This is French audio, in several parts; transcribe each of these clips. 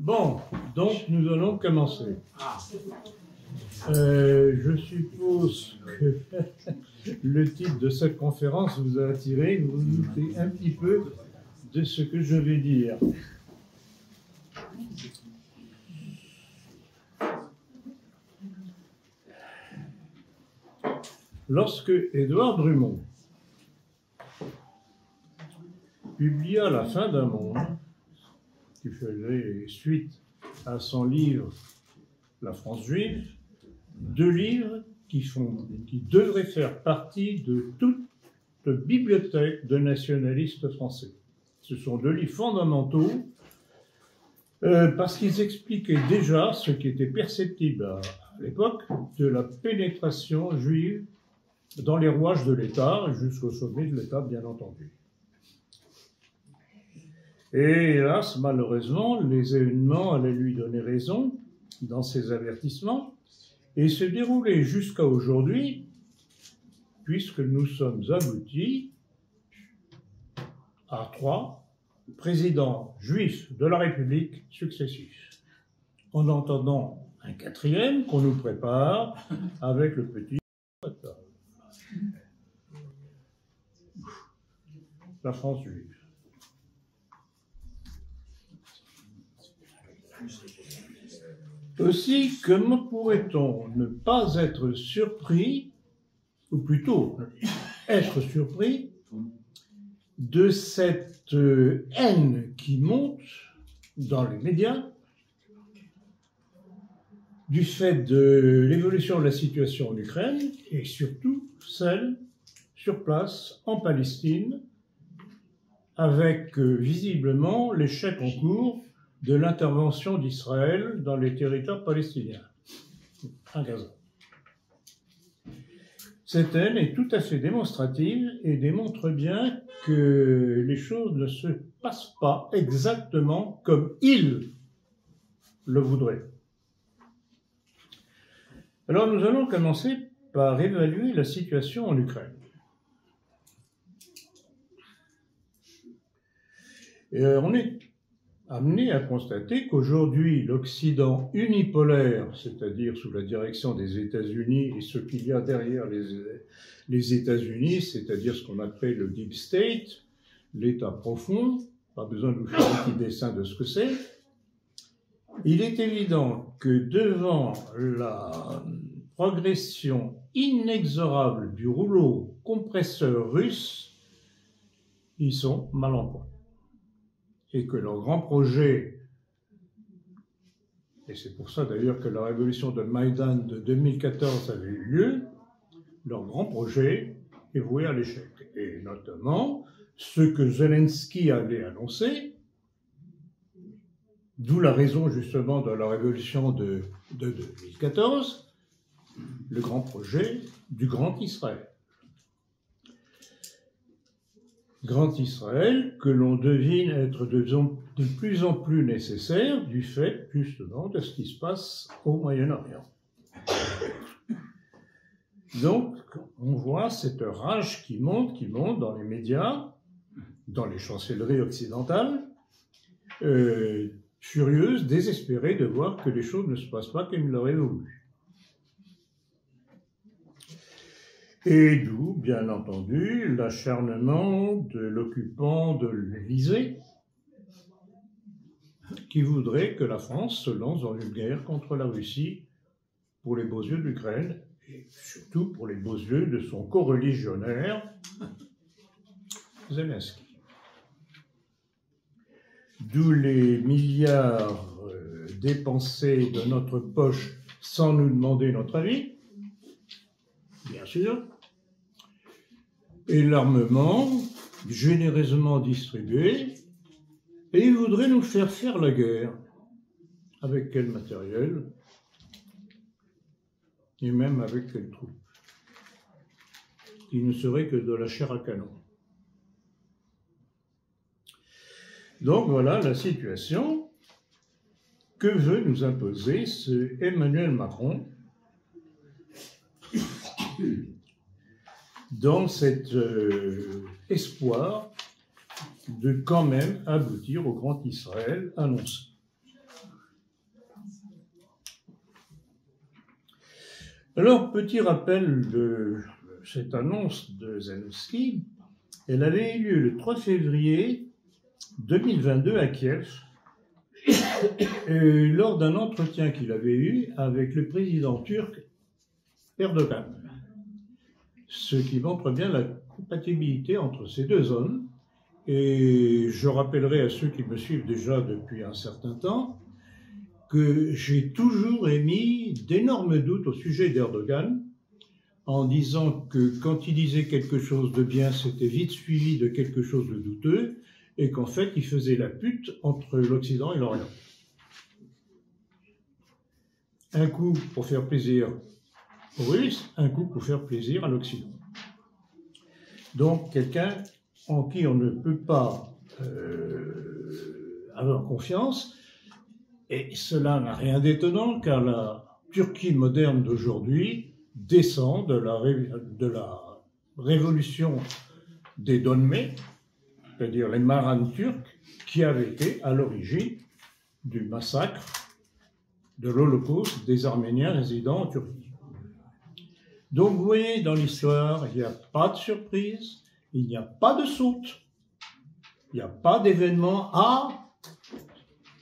Bon, donc nous allons commencer. Je suppose que le titre de cette conférence vous a attiré, vous vous doutez un petit peu de ce que je vais dire. Lorsque Édouard Drummond publia La fin d'un monde, qui faisait suite à son livre La France juive, deux livres qui devraient faire partie de toute bibliothèque de nationalistes français. Ce sont deux livres fondamentaux parce qu'ils expliquaient déjà ce qui était perceptible à l'époque de la pénétration juive dans les rouages de l'État, jusqu'au sommet de l'État, bien entendu. Et hélas, malheureusement, les événements allaient lui donner raison dans ses avertissements et se déroulaient jusqu'à aujourd'hui, puisque nous sommes aboutis à 3 présidents juifs de la République successifs. En entendant un 4e qu'on nous prépare avec le petit la France juive. Aussi, comment pourrait-on ne pas être surpris, ou plutôt être surpris, de cette haine qui monte dans les médias, du fait de l'évolution de la situation en Ukraine, et surtout celle sur place en Palestine, avec visiblement l'échec en cours de l'intervention d'Israël dans les territoires palestiniens, à Gaza. Cette haine est tout à fait démonstrative et démontre bien que les choses ne se passent pas exactement comme ils le voudraient. Alors nous allons commencer par évaluer la situation en Ukraine. Et on est amené à constater qu'aujourd'hui, l'Occident unipolaire, c'est-à-dire sous la direction des États-Unis et ce qu'il y a derrière les États-Unis, c'est-à-dire ce qu'on appelle le Deep State, l'État profond, pas besoin de vous faire un petit dessin de ce que c'est, il est évident que devant la progression inexorable du rouleau compresseur russe, ils sont mal en point. Et que leur grand projet, et c'est pour ça d'ailleurs que la révolution de Maïdan de 2014 avait eu lieu, leur grand projet est voué à l'échec. Et notamment, ce que Zelensky avait annoncé, d'où la raison justement de la révolution de 2014, le grand projet du Grand Israël. Grand Israël, que l'on devine être de plus en plus nécessaire du fait, justement, de ce qui se passe au Moyen-Orient. Donc, on voit cette rage qui monte dans les médias, dans les chancelleries occidentales, furieuse, désespérée de voir que les choses ne se passent pas comme ils l'auraient voulu. Et d'où, bien entendu, l'acharnement de l'occupant de l'Élysée, qui voudrait que la France se lance dans une guerre contre la Russie pour les beaux yeux de l'Ukraine, et surtout pour les beaux yeux de son coreligionnaire, Zelensky. D'où les milliards dépensés de notre poche sans nous demander notre avis, bien sûr, et l'armement généreusement distribué, et ils voudraient nous faire faire la guerre. Avec quel matériel? Et même avec quelles troupes? Il ne serait que de la chair à canon. Donc voilà la situation que veut nous imposer ce Emmanuel Macron dans cet espoir de quand même aboutir au Grand Israël annoncé. Alors, petit rappel de cette annonce de Zelensky, elle avait eu lieu le 3 février 2022 à Kiev, lors d'un entretien qu'il avait eu avec le président turc Erdogan. Ce qui montre bien la compatibilité entre ces deux hommes. Et je rappellerai à ceux qui me suivent déjà depuis un certain temps que j'ai toujours émis d'énormes doutes au sujet d'Erdogan, en disant que quand il disait quelque chose de bien, c'était vite suivi de quelque chose de douteux, et qu'en fait, il faisait la pute entre l'Occident et l'Orient. Un coup pour faire plaisir aux Russes, un coup pour faire plaisir à l'Occident. Donc, quelqu'un en qui on ne peut pas avoir confiance, et cela n'a rien d'étonnant, car la Turquie moderne d'aujourd'hui descend de la révolution des Dolmés, c'est-à-dire les marans turcs, qui avaient été à l'origine du massacre de l'Holocauste des Arméniens résidant en Turquie. Donc vous voyez, dans l'histoire, il n'y a pas de surprise, il n'y a pas de saute, il n'y a pas d'événement. Ah,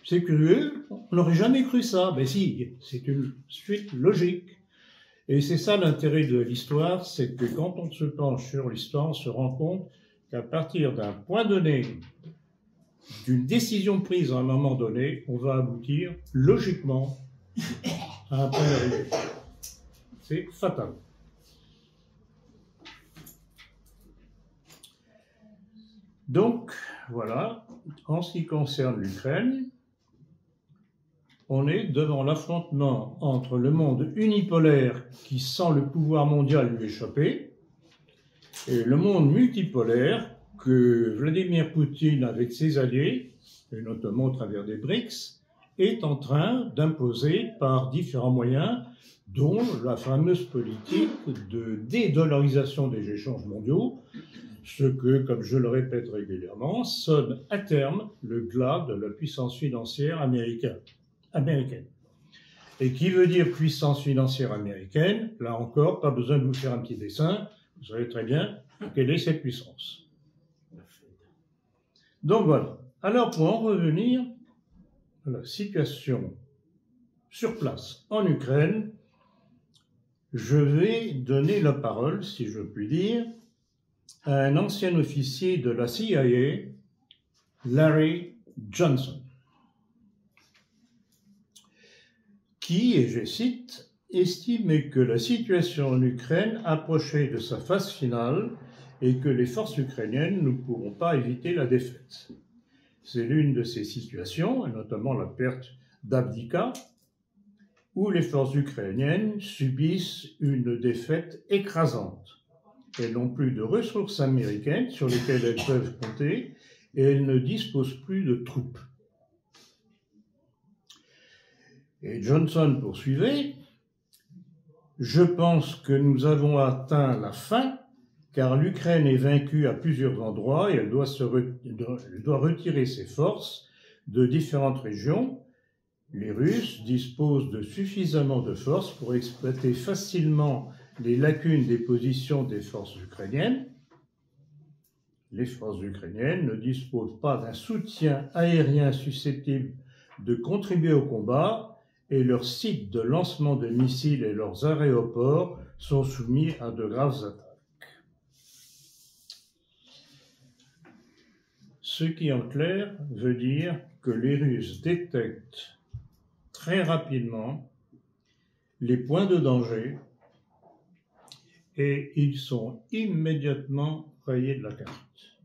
c'est curieux, on n'aurait jamais cru ça. Ben si, c'est une suite logique. Et c'est ça l'intérêt de l'histoire, c'est que quand on se penche sur l'histoire, on se rend compte qu'à partir d'un point donné, d'une décision prise à un moment donné, on va aboutir logiquement à un point d'arrivée. C'est fatal. Donc, voilà, en ce qui concerne l'Ukraine, on est devant l'affrontement entre le monde unipolaire qui sent le pouvoir mondial lui échapper et le monde multipolaire que Vladimir Poutine, avec ses alliés, et notamment au travers des BRICS, est en train d'imposer par différents moyens, dont la fameuse politique de dédollarisation des échanges mondiaux, ce que, comme je le répète régulièrement, sonne à terme le glas de la puissance financière américaine. Et qui veut dire puissance financière américaine? Là encore, pas besoin de vous faire un petit dessin, vous savez très bien quelle est cette puissance. Donc voilà. Alors pour en revenir à la situation sur place en Ukraine, je vais donner la parole, si je puis dire, à un ancien officier de la CIA, Larry Johnson, qui, et je cite, estimait que la situation en Ukraine approchait de sa phase finale et que les forces ukrainiennes ne pourront pas éviter la défaite. C'est l'une de ces situations, et notamment la perte d'Avdiïvka, où les forces ukrainiennes subissent une défaite écrasante. Elles n'ont plus de ressources américaines sur lesquelles elles peuvent compter et elles ne disposent plus de troupes. Et Johnson poursuivait, « Je pense que nous avons atteint la fin, car l'Ukraine est vaincue à plusieurs endroits et elle doit retirer ses forces de différentes régions. Les Russes disposent de suffisamment de forces pour exploiter facilement les lacunes des positions des forces ukrainiennes. Les forces ukrainiennes ne disposent pas d'un soutien aérien susceptible de contribuer au combat et leurs sites de lancement de missiles et leurs aéroports sont soumis à de graves attaques. » Ce qui, en clair, veut dire que les Russes détectent très rapidement les points de danger et ils sont immédiatement rayés de la carte.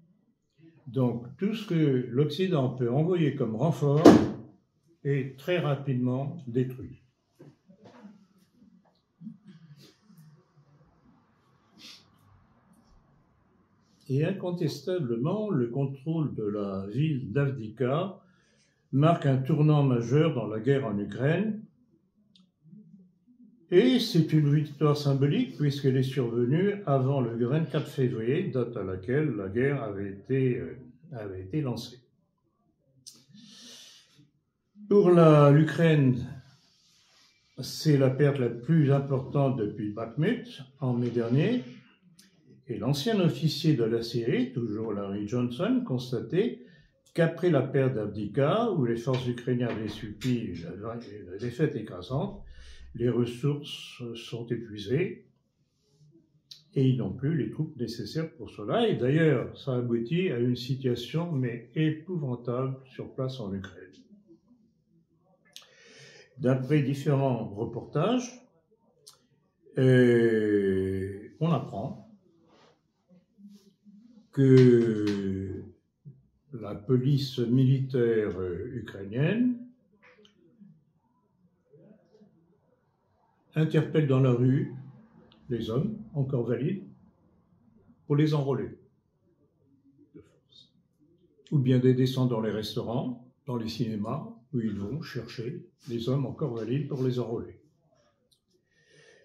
Donc, tout ce que l'Occident peut envoyer comme renfort est très rapidement détruit. Et incontestablement, le contrôle de la ville d'Avdiïvka marque un tournant majeur dans la guerre en Ukraine. Et c'est une victoire symbolique puisqu'elle est survenue avant le 24 février, date à laquelle la guerre avait été lancée. Pour l'Ukraine, c'est la perte la plus importante depuis Bakhmut en mai dernier. Et l'ancien officier de la Syrie, toujours Larry Johnson, constatait qu'après la perte d'Avdiïvka, où les forces ukrainiennes avaient subi la défaite écrasante, les ressources sont épuisées et ils n'ont plus les troupes nécessaires pour cela. Et d'ailleurs, ça aboutit à une situation mais épouvantable sur place en Ukraine. D'après différents reportages, on apprend que la police militaire ukrainienne interpelle dans la rue les hommes encore valides pour les enrôler de force. Ou bien des descendants dans les restaurants, dans les cinémas, où ils vont chercher les hommes encore valides pour les enrôler.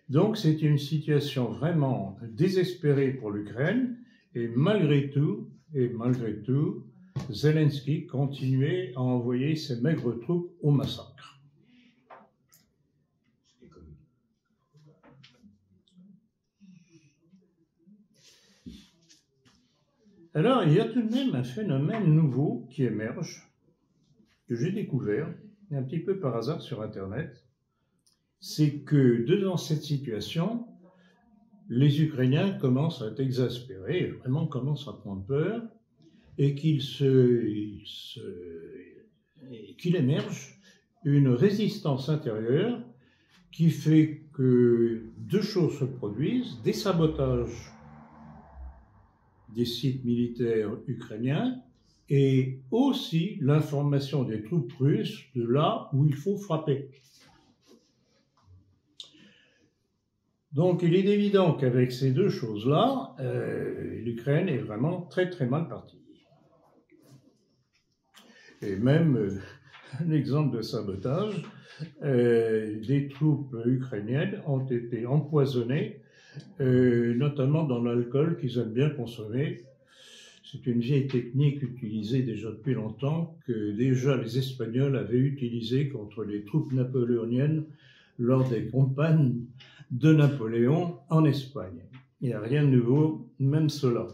Donc c'est une situation vraiment désespérée pour l'Ukraine, et malgré tout, Zelensky continuait à envoyer ses maigres troupes au massacre. Alors, il y a tout de même un phénomène nouveau qui émerge, que j'ai découvert, un petit peu par hasard sur Internet, c'est que devant cette situation, les Ukrainiens commencent à être exaspérés, vraiment commencent à prendre peur, et qu'il émerge une résistance intérieure qui fait que deux choses se produisent, des sabotages des sites militaires ukrainiens et aussi l'information des troupes russes de là où il faut frapper. Donc il est évident qu'avec ces deux choses-là, l'Ukraine est vraiment très très mal partie. Et même un exemple de sabotage, des troupes ukrainiennes ont été empoisonnées, notamment dans l'alcool qu'ils aiment bien consommer. C'est une vieille technique utilisée déjà depuis longtemps, que déjà les Espagnols avaient utilisée contre les troupes napoléoniennes lors des campagnes de Napoléon en Espagne. Il n'y a rien de nouveau, même cela.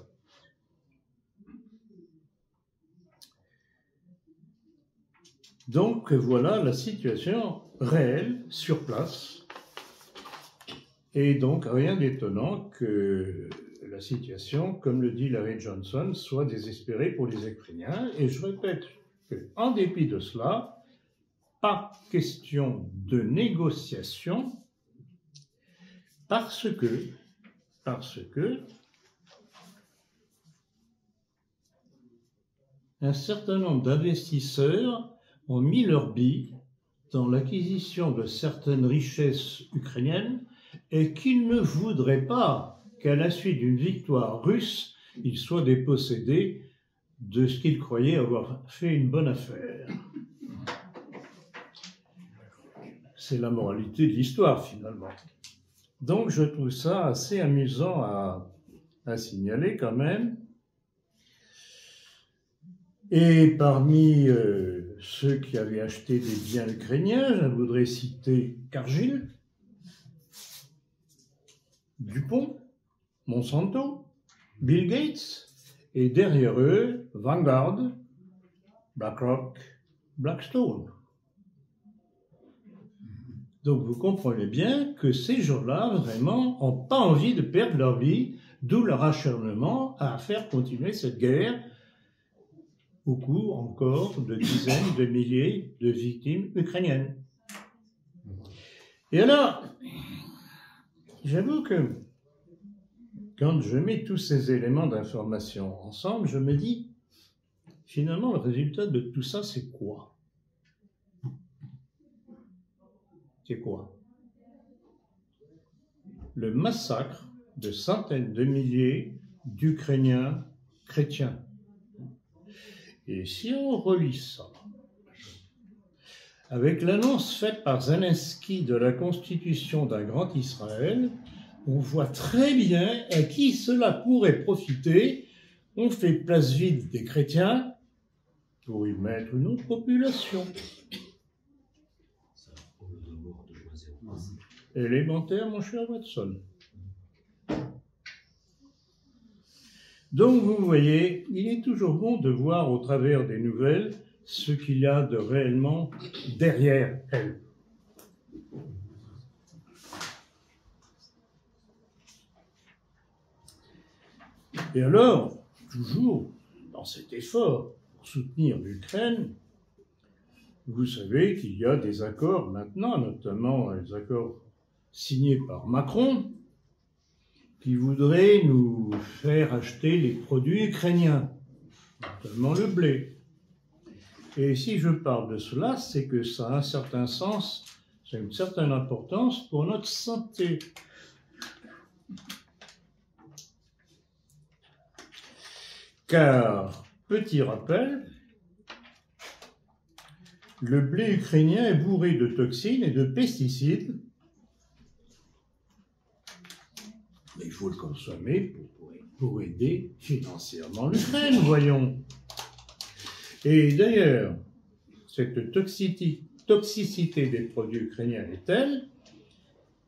Donc voilà la situation réelle sur place. Et donc rien d'étonnant que la situation, comme le dit Larry Johnson, soit désespérée pour les Ukrainiens. Et je répète qu'en dépit de cela, pas question de négociation, parce que un certain nombre d'investisseurs ont mis leur bille dans l'acquisition de certaines richesses ukrainiennes et qu'ils ne voudraient pas qu'à la suite d'une victoire russe, ils soient dépossédés de ce qu'ils croyaient avoir fait une bonne affaire. C'est la moralité de l'histoire, finalement. Donc, je trouve ça assez amusant à signaler quand même. Et parmi ceux qui avaient acheté des biens ukrainiens, je voudrais citer Cargill, Dupont, Monsanto, Bill Gates, et derrière eux, Vanguard, BlackRock, Blackstone. Donc vous comprenez bien que ces gens-là, vraiment, n'ont pas envie de perdre leur vie, d'où leur acharnement à faire continuer cette guerre au cours encore de dizaines de milliers de victimes ukrainiennes. Et alors, j'avoue que quand je mets tous ces éléments d'information ensemble, je me dis, finalement, le résultat de tout ça, c'est quoi ? C'est quoi? Le massacre de centaines de milliers d'Ukrainiens chrétiens. Et si on relie ça avec l'annonce faite par Zelensky de la constitution d'un grand Israël, on voit très bien à qui cela pourrait profiter. On fait place vide des chrétiens pour y mettre une autre population. Élémentaire, mon cher Watson. Donc, vous voyez, il est toujours bon de voir au travers des nouvelles ce qu'il y a de réellement derrière elles. Et alors, toujours dans cet effort pour soutenir l'Ukraine, vous savez qu'il y a des accords maintenant, notamment les accords signés par Macron, qui voudraient nous faire acheter les produits ukrainiens, notamment le blé. Et si je parle de cela, c'est que ça a un certain sens, ça a une certaine importance pour notre santé. Car, petit rappel, le blé ukrainien est bourré de toxines et de pesticides. Mais il faut le consommer pour aider financièrement l'Ukraine, voyons. Et d'ailleurs, cette toxicité des produits ukrainiens est telle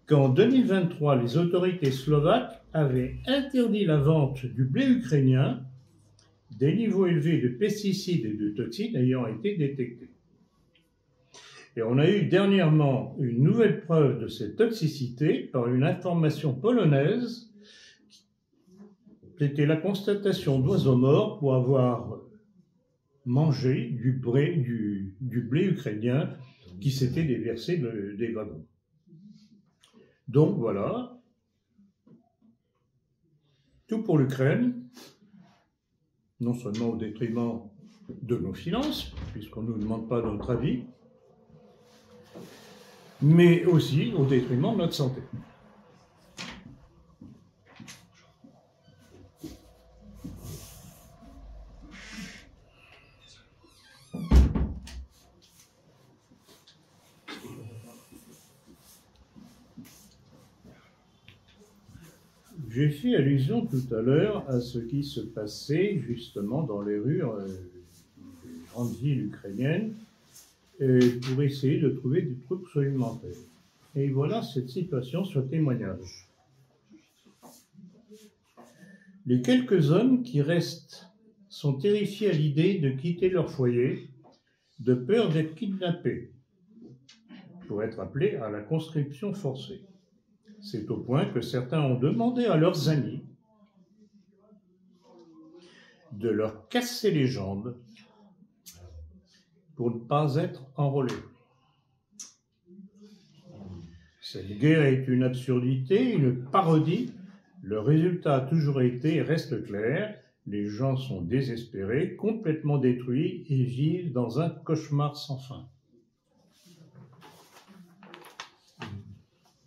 qu'en 2023, les autorités slovaques avaient interdit la vente du blé ukrainien, des niveaux élevés de pesticides et de toxines ayant été détectés. Et on a eu dernièrement une nouvelle preuve de cette toxicité par une information polonaise. C'était la constatation d'oiseaux morts pour avoir mangé du blé ukrainien qui s'était déversé des wagons. Donc voilà, tout pour l'Ukraine, non seulement au détriment de nos finances, puisqu'on ne nous demande pas notre avis, mais aussi au détriment de notre santé. J'ai fait allusion tout à l'heure à ce qui se passait justement dans les rues des grandes villes ukrainiennes pour essayer de trouver des troupes supplémentaires. Et voilà cette situation, ce témoignage. Les quelques hommes qui restent sont terrifiés à l'idée de quitter leur foyer, de peur d'être kidnappés, pour être appelés à la conscription forcée. C'est au point que certains ont demandé à leurs amis de leur casser les jambes pour ne pas être enrôlés. Cette guerre est une absurdité, une parodie. Le résultat a toujours été et reste clair. Les gens sont désespérés, complètement détruits et vivent dans un cauchemar sans fin.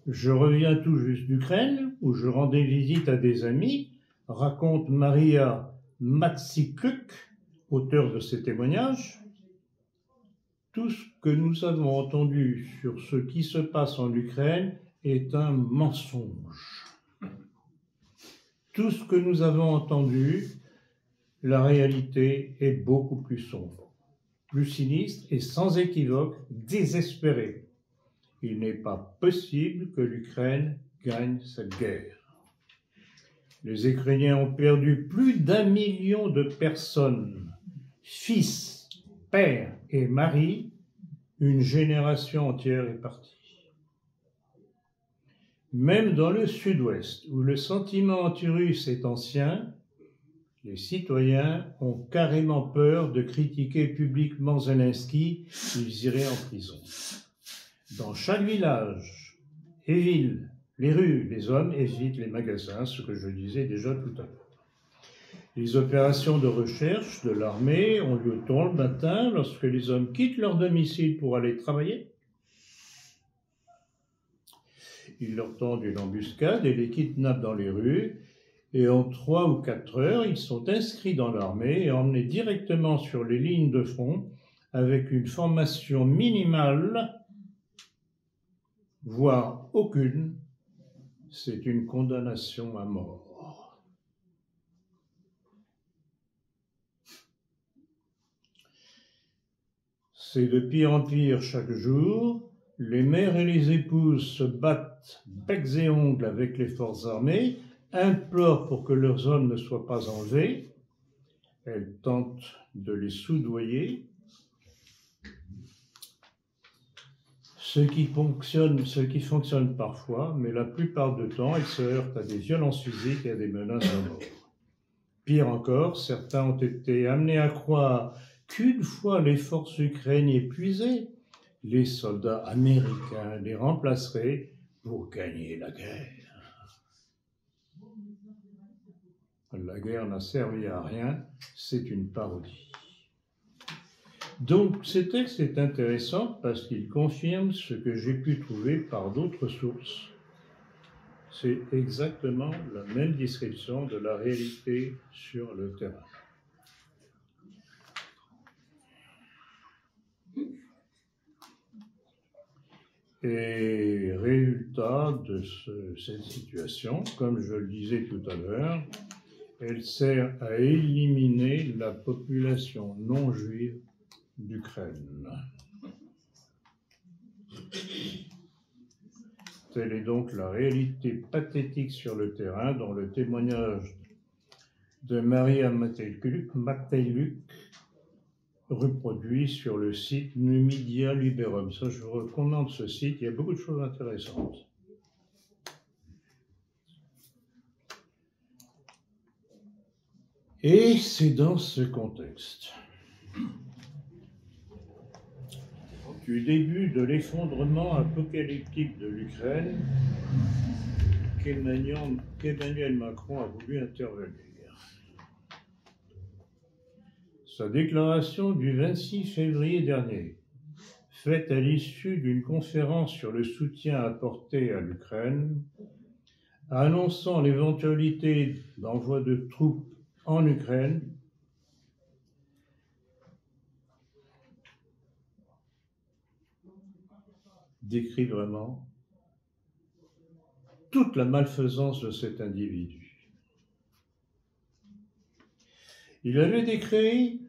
Je reviens tout juste d'Ukraine, où je rendais visite à des amis, raconte Maria Matsikluk, auteur de ces témoignages. Tout ce que nous avons entendu sur ce qui se passe en Ukraine est un mensonge. Tout ce que nous avons entendu, la réalité est beaucoup plus sombre, plus sinistre et sans équivoque, désespérée. Il n'est pas possible que l'Ukraine gagne cette guerre. Les Ukrainiens ont perdu plus d'1 million de personnes, fils, pères et maris, une génération entière est partie. Même dans le sud-ouest, où le sentiment anti-russe est ancien, les citoyens ont carrément peur de critiquer publiquement Zelensky, ils iraient en prison. Dans chaque village et ville, les rues, les hommes évitent les magasins, ce que je disais déjà tout à l'heure. Les opérations de recherche de l'armée ont lieu tôt le matin lorsque les hommes quittent leur domicile pour aller travailler. Ils leur tendent une embuscade et les kidnappent dans les rues. Et en 3 ou 4 heures, ils sont inscrits dans l'armée et emmenés directement sur les lignes de front avec une formation minimale, voire aucune. C'est une condamnation à mort. C'est de pire en pire chaque jour. les mères et les épouses se battent becs et ongles avec les forces armées, implorent pour que leurs hommes ne soient pas enlevés, elles tentent de les soudoyer, ce qui fonctionne parfois, mais la plupart du temps, elles se heurtent à des violences physiques et à des menaces de mort. Pire encore, certains ont été amenés à croire qu'une fois les forces ukrainiennes épuisées, les soldats américains les remplaceraient pour gagner la guerre. La guerre n'a servi à rien, c'est une parodie. Donc, ce texte est intéressant parce qu'il confirme ce que j'ai pu trouver par d'autres sources. C'est exactement la même description de la réalité sur le terrain. Et résultat de cette situation, comme je le disais tout à l'heure, elle sert à éliminer la population non juive d'Ukraine. Telle est donc la réalité pathétique sur le terrain, dans le témoignage de Maria Matejluk, reproduit sur le site Numidia Liberum. Ça, je vous recommande ce site, il y a beaucoup de choses intéressantes. Et c'est dans ce contexte, du début de l'effondrement apocalyptique de l'Ukraine, qu'Emmanuel Macron a voulu intervenir. Sa déclaration du 26 février dernier, faite à l'issue d'une conférence sur le soutien apporté à l'Ukraine, annonçant l'éventualité d'envoi de troupes en Ukraine, décrit vraiment toute la malfaisance de cet individu. Il avait décrit: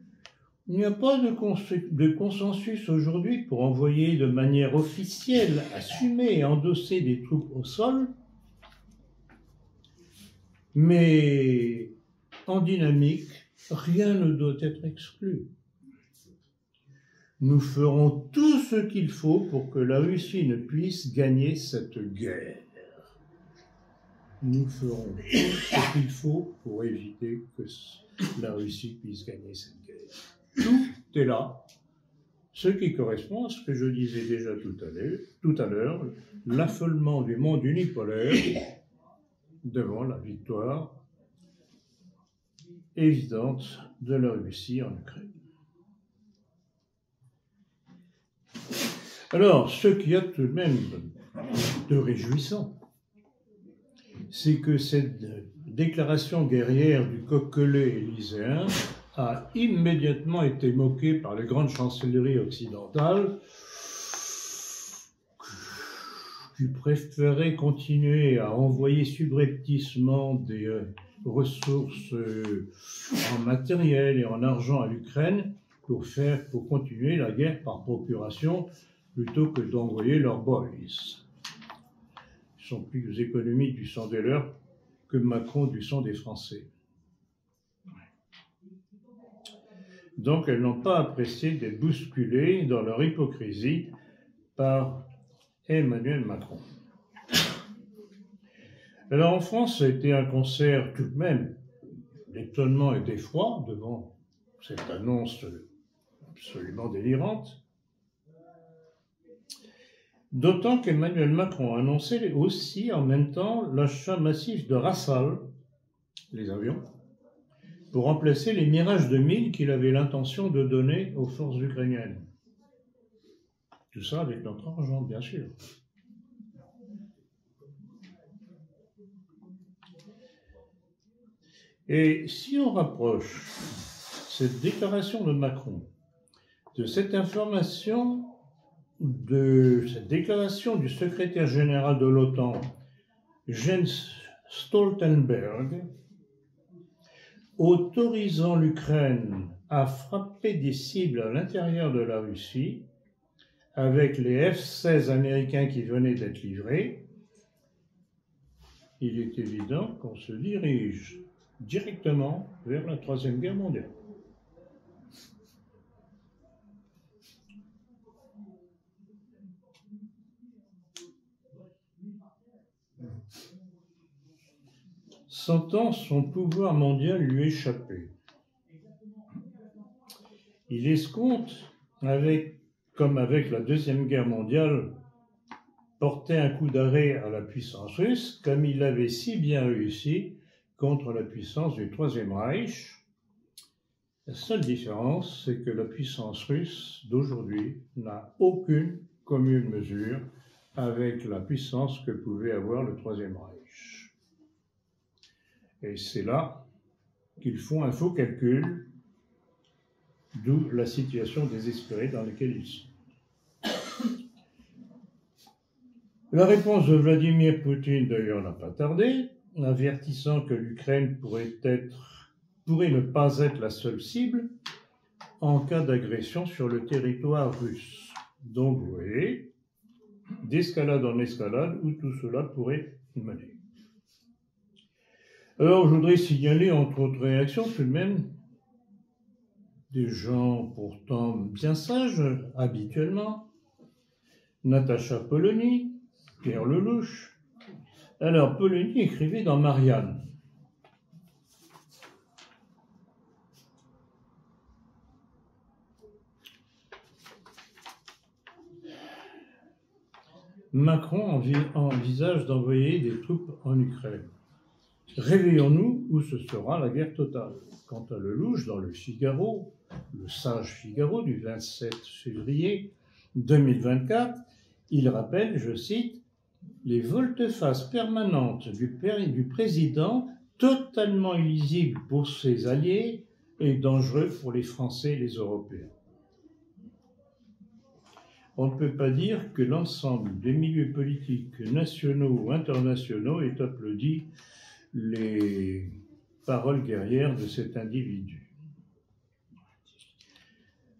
il n'y a pas de consensus aujourd'hui pour envoyer de manière officielle, assumer et endosser des troupes au sol, mais en dynamique, rien ne doit être exclu. Nous ferons tout ce qu'il faut pour que la Russie ne puisse gagner cette guerre. Nous ferons tout ce qu'il faut pour éviter que la Russie puisse gagner cette guerre. Tout est là, ce qui correspond à ce que je disais déjà tout à l'heure, l'affolement du monde unipolaire devant la victoire évidente de la Russie en Ukraine. Alors, ce qu'il y a tout de même de réjouissant, c'est que cette déclaration guerrière du coq-quelé élyséen a immédiatement été moquée par les grandes chancelleries occidentales qui préféraient continuer à envoyer subrepticement des ressources en matériel et en argent à l'Ukraine pour continuer la guerre par procuration plutôt que d'envoyer leurs boys. Ils sont plus économiques du sang des leurs que Macron du sang des Français. Donc elles n'ont pas apprécié d'être bousculées dans leur hypocrisie par Emmanuel Macron. Alors en France, ça a été un concert tout de même d'étonnement et d'effroi devant cette annonce absolument délirante. D'autant qu'Emmanuel Macron a annoncé aussi en même temps l'achat massif de Rafale, les avions, pour remplacer les Mirage 2000 qu'il avait l'intention de donner aux forces ukrainiennes. Tout ça avec notre argent, bien sûr. Et si on rapproche cette déclaration de Macron de cette information, de cette déclaration du secrétaire général de l'OTAN, Jens Stoltenberg, autorisant l'Ukraine à frapper des cibles à l'intérieur de la Russie, avec les F-16 américains qui venaient d'être livrés, il est évident qu'on se dirige directement vers la Troisième Guerre mondiale. Sentant son pouvoir mondial lui échapper, il escompte, comme avec la Deuxième Guerre mondiale, porter un coup d'arrêt à la puissance russe, comme il avait si bien réussi contre la puissance du Troisième Reich. La seule différence, c'est que la puissance russe d'aujourd'hui n'a aucune commune mesure avec la puissance que pouvait avoir le Troisième Reich. Et c'est là qu'ils font un faux calcul, d'où la situation désespérée dans laquelle ils sont. La réponse de Vladimir Poutine, d'ailleurs, n'a pas tardé, avertissant que l'Ukraine pourrait ne pas être la seule cible en cas d'agression sur le territoire russe. Donc, vous voyez, d'escalade en escalade, où tout cela pourrait mener. Alors, je voudrais signaler, entre autres réactions, tout de même, des gens pourtant bien sages, habituellement, Natacha Polony, Pierre Lelouch. Alors, Polony écrivait dans Marianne. Macron envisage d'envoyer des troupes en Ukraine. Réveillons-nous ou ce sera la guerre totale. Quant à Lelouch, dans le Figaro, le sage Figaro du 27 février 2024, il rappelle, je cite, « Les volte-face permanentes du président, totalement illisibles pour ses alliés et dangereux pour les Français et les Européens. » On ne peut pas dire que l'ensemble des milieux politiques nationaux ou internationaux ait applaudi les paroles guerrières de cet individu.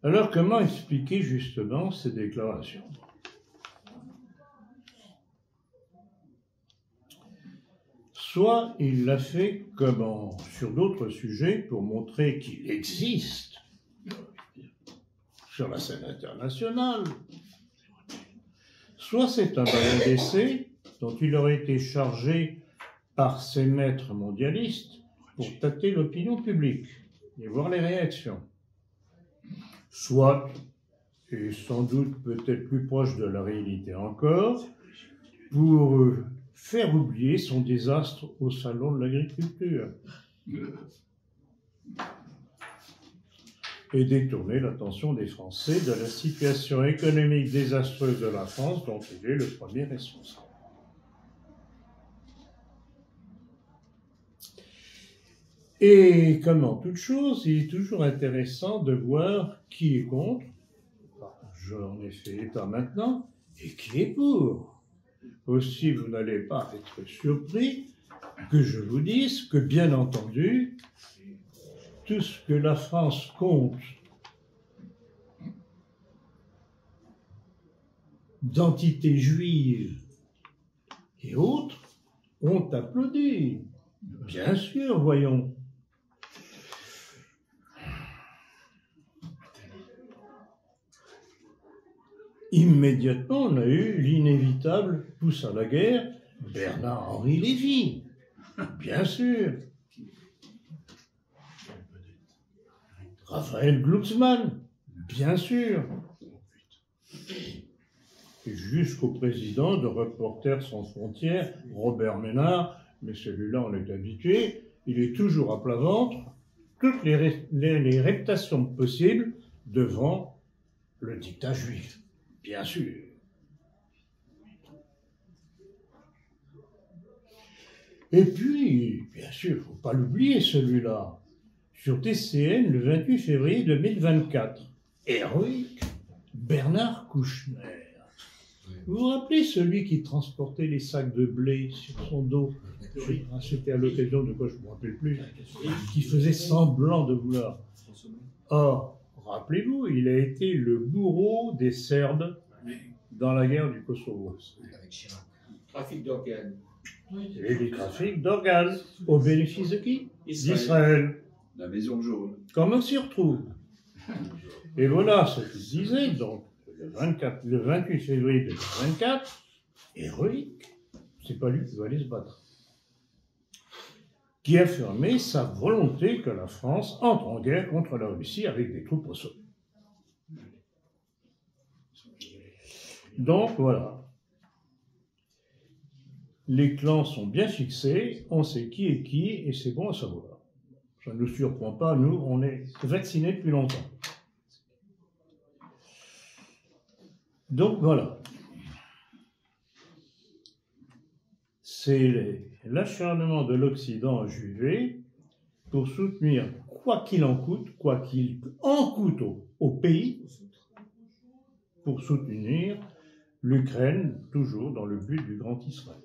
Alors, comment expliquer justement ces déclarations ? Soit il l'a fait comme sur d'autres sujets pour montrer qu'il existe sur la scène internationale, soit c'est un ballon d'essai dont il aurait été chargé par ses maîtres mondialistes pour tâter l'opinion publique et voir les réactions. Soit, et sans doute peut-être plus proche de la réalité encore, pour faire oublier son désastre au salon de l'agriculture et détourner l'attention des Français de la situation économique désastreuse de la France dont il est le premier responsable. Et comme en toute chose, il est toujours intéressant de voir qui est contre, j'en ai fait état maintenant, et qui est pour. Aussi, vous n'allez pas être surpris que je vous dise que, bien entendu, tout ce que la France compte d'entités juives et autres ont applaudi. Bien sûr, voyons. Immédiatement, on a eu l'inévitable pousse à la guerre, Bernard-Henri Lévy, bien sûr. Raphaël Glucksmann, bien sûr. Et jusqu'au président de Reporters sans frontières, Robert Ménard, mais celui-là on est habitué, il est toujours à plat ventre, toutes les reptations possibles devant le dictat juif. Bien sûr. Et puis, bien sûr, il ne faut pas l'oublier celui-là, sur TCN le 28 février 2024, héroïque, Bernard Kouchner. Vous vous rappelez celui qui transportait les sacs de blé sur son dos? C'était à l'occasion de quoi je ne me rappelle plus, qui faisait semblant de vouloir. Or, rappelez-vous, il a été le bourreau des Serbes dans la guerre du Kosovo. Avec Chirac. Trafic d'organes. Et les trafics d'organes, au bénéfice de qui? D'Israël. La maison jaune. Comment on s'y retrouve? Et voilà ce qu'il disait, donc, le 28 février 2024, héroïque, c'est pas lui qui va aller se battre, qui a affirmé sa volonté que la France entre en guerre contre la Russie avec des troupes au sol. Donc voilà. Les clans sont bien fixés, on sait qui est qui, et c'est bon à savoir. Ça ne nous surprend pas, nous, on est vaccinés depuis longtemps. Donc voilà. C'est l'acharnement de l'Occident à Juvet pour soutenir, quoi qu'il en coûte au pays, pour soutenir l'Ukraine, toujours dans le but du Grand Israël.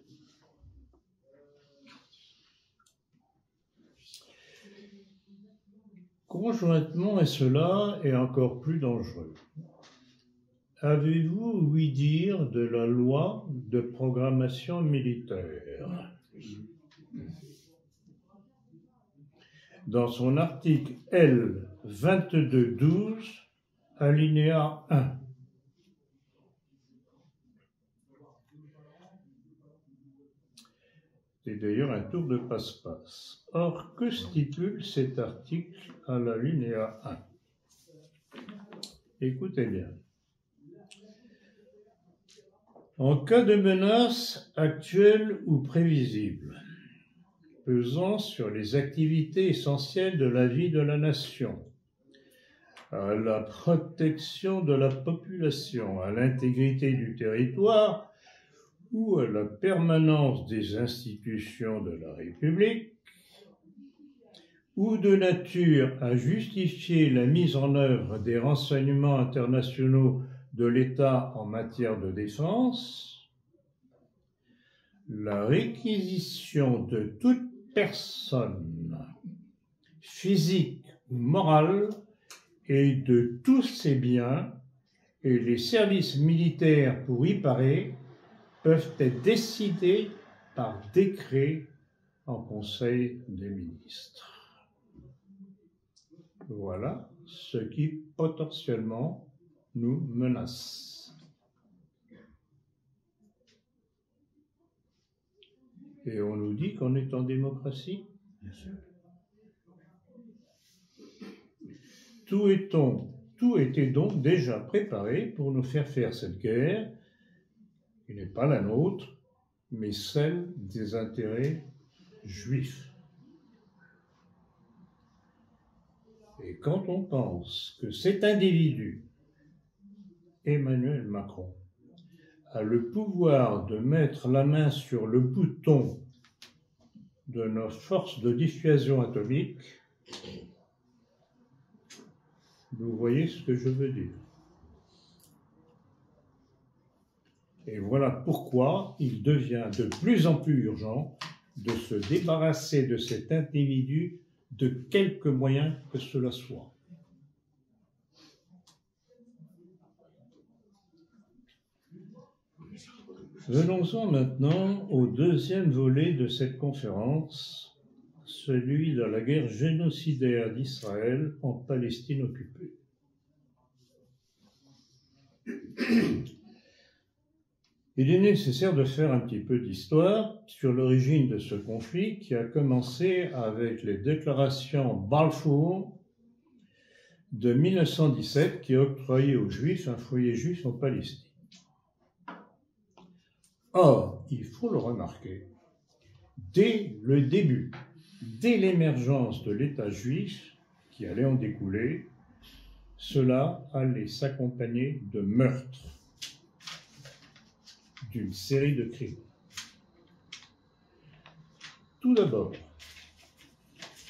Conjointement à cela est encore plus dangereux. Avez-vous ouï dire de la loi de programmation militaire? Dans son article L. 2212, alinéa 1. C'est d'ailleurs un tour de passe-passe. Or, que stipule cet article à l'alinéa 1? Écoutez bien. En cas de menace actuelle ou prévisible, pesant sur les activités essentielles de la vie de la nation, à la protection de la population, à l'intégrité du territoire ou à la permanence des institutions de la République, ou de nature à justifier la mise en œuvre des renseignements internationaux de l'État en matière de défense, la réquisition de toute personne, physique ou morale, et de tous ses biens, et les services militaires pour y parer, peuvent être décidés par décret en Conseil des ministres. Voilà ce qui potentiellement nous menace. Et on nous dit qu'on est en démocratie. Bien sûr. Tout était donc déjà préparé pour nous faire cette guerre, qui n'est pas la nôtre, mais celle des intérêts juifs. Et quand on pense que cet individu, Emmanuel Macron, a le pouvoir de mettre la main sur le bouton de nos forces de dissuasion atomique, vous voyez ce que je veux dire. Et voilà pourquoi il devient de plus en plus urgent de se débarrasser de cet individu de quelque moyen que cela soit. Venons-en maintenant au deuxième volet de cette conférence, celui de la guerre génocidaire d'Israël en Palestine occupée. Il est nécessaire de faire un petit peu d'histoire sur l'origine de ce conflit qui a commencé avec les déclarations Balfour de 1917 qui octroyaient aux Juifs un foyer juif en Palestine. Or, il faut le remarquer, dès le début, dès l'émergence de l'État juif qui allait en découler, cela allait s'accompagner de meurtres, d'une série de crimes. Tout d'abord,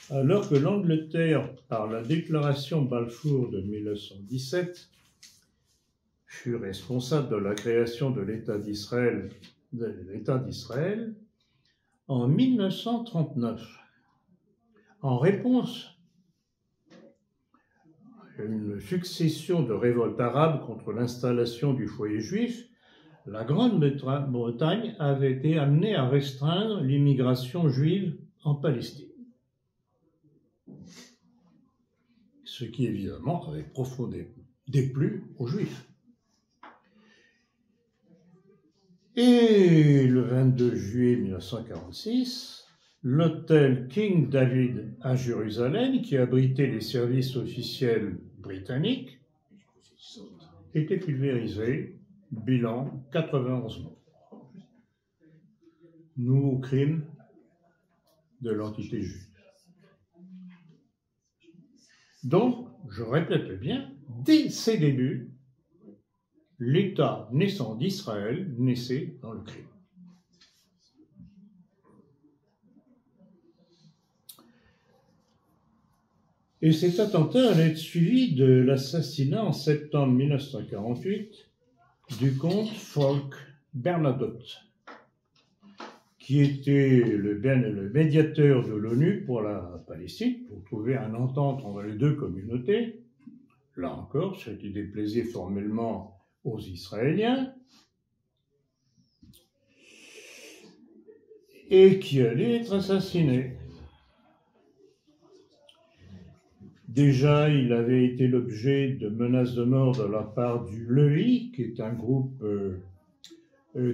alors que l'Angleterre, par la déclaration Balfour de 1917, fut responsable de la création de l'État d'Israël, en 1939, en réponse à une succession de révoltes arabes contre l'installation du foyer juif, la Grande-Bretagne avait été amenée à restreindre l'immigration juive en Palestine. Ce qui évidemment avait profondément déplu aux Juifs. Et le 22 juillet 1946, l'hôtel King David à Jérusalem, qui abritait les services officiels britanniques, était pulvérisé, bilan 91 morts. Nouveau crime de l'entité juive. Donc, je répète bien, dès ses débuts, l'État naissant d'Israël naissait dans le crime. Et cet attentat allait être suivi de l'assassinat en septembre 1948 du comte Folke Bernadotte, qui était le médiateur de l'ONU pour la Palestine, pour trouver une entente entre les deux communautés. Là encore, ce qui déplaisait formellement aux Israéliens, et qui allait être assassiné. Déjà, il avait été l'objet de menaces de mort de la part du LEI, qui est un groupe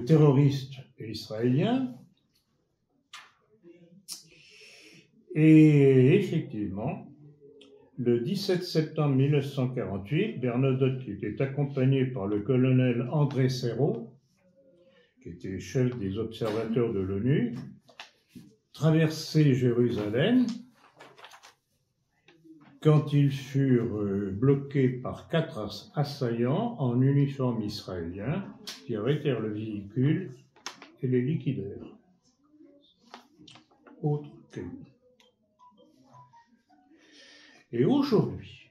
terroriste israélien. Et effectivement, le 17 septembre 1948, Bernadotte, qui était accompagné par le colonel André Serrault, qui était chef des observateurs de l'ONU, traversait Jérusalem quand ils furent bloqués par 4 assaillants en uniforme israélien qui arrêtèrent le véhicule et les liquidèrent. Autre crime. Et aujourd'hui,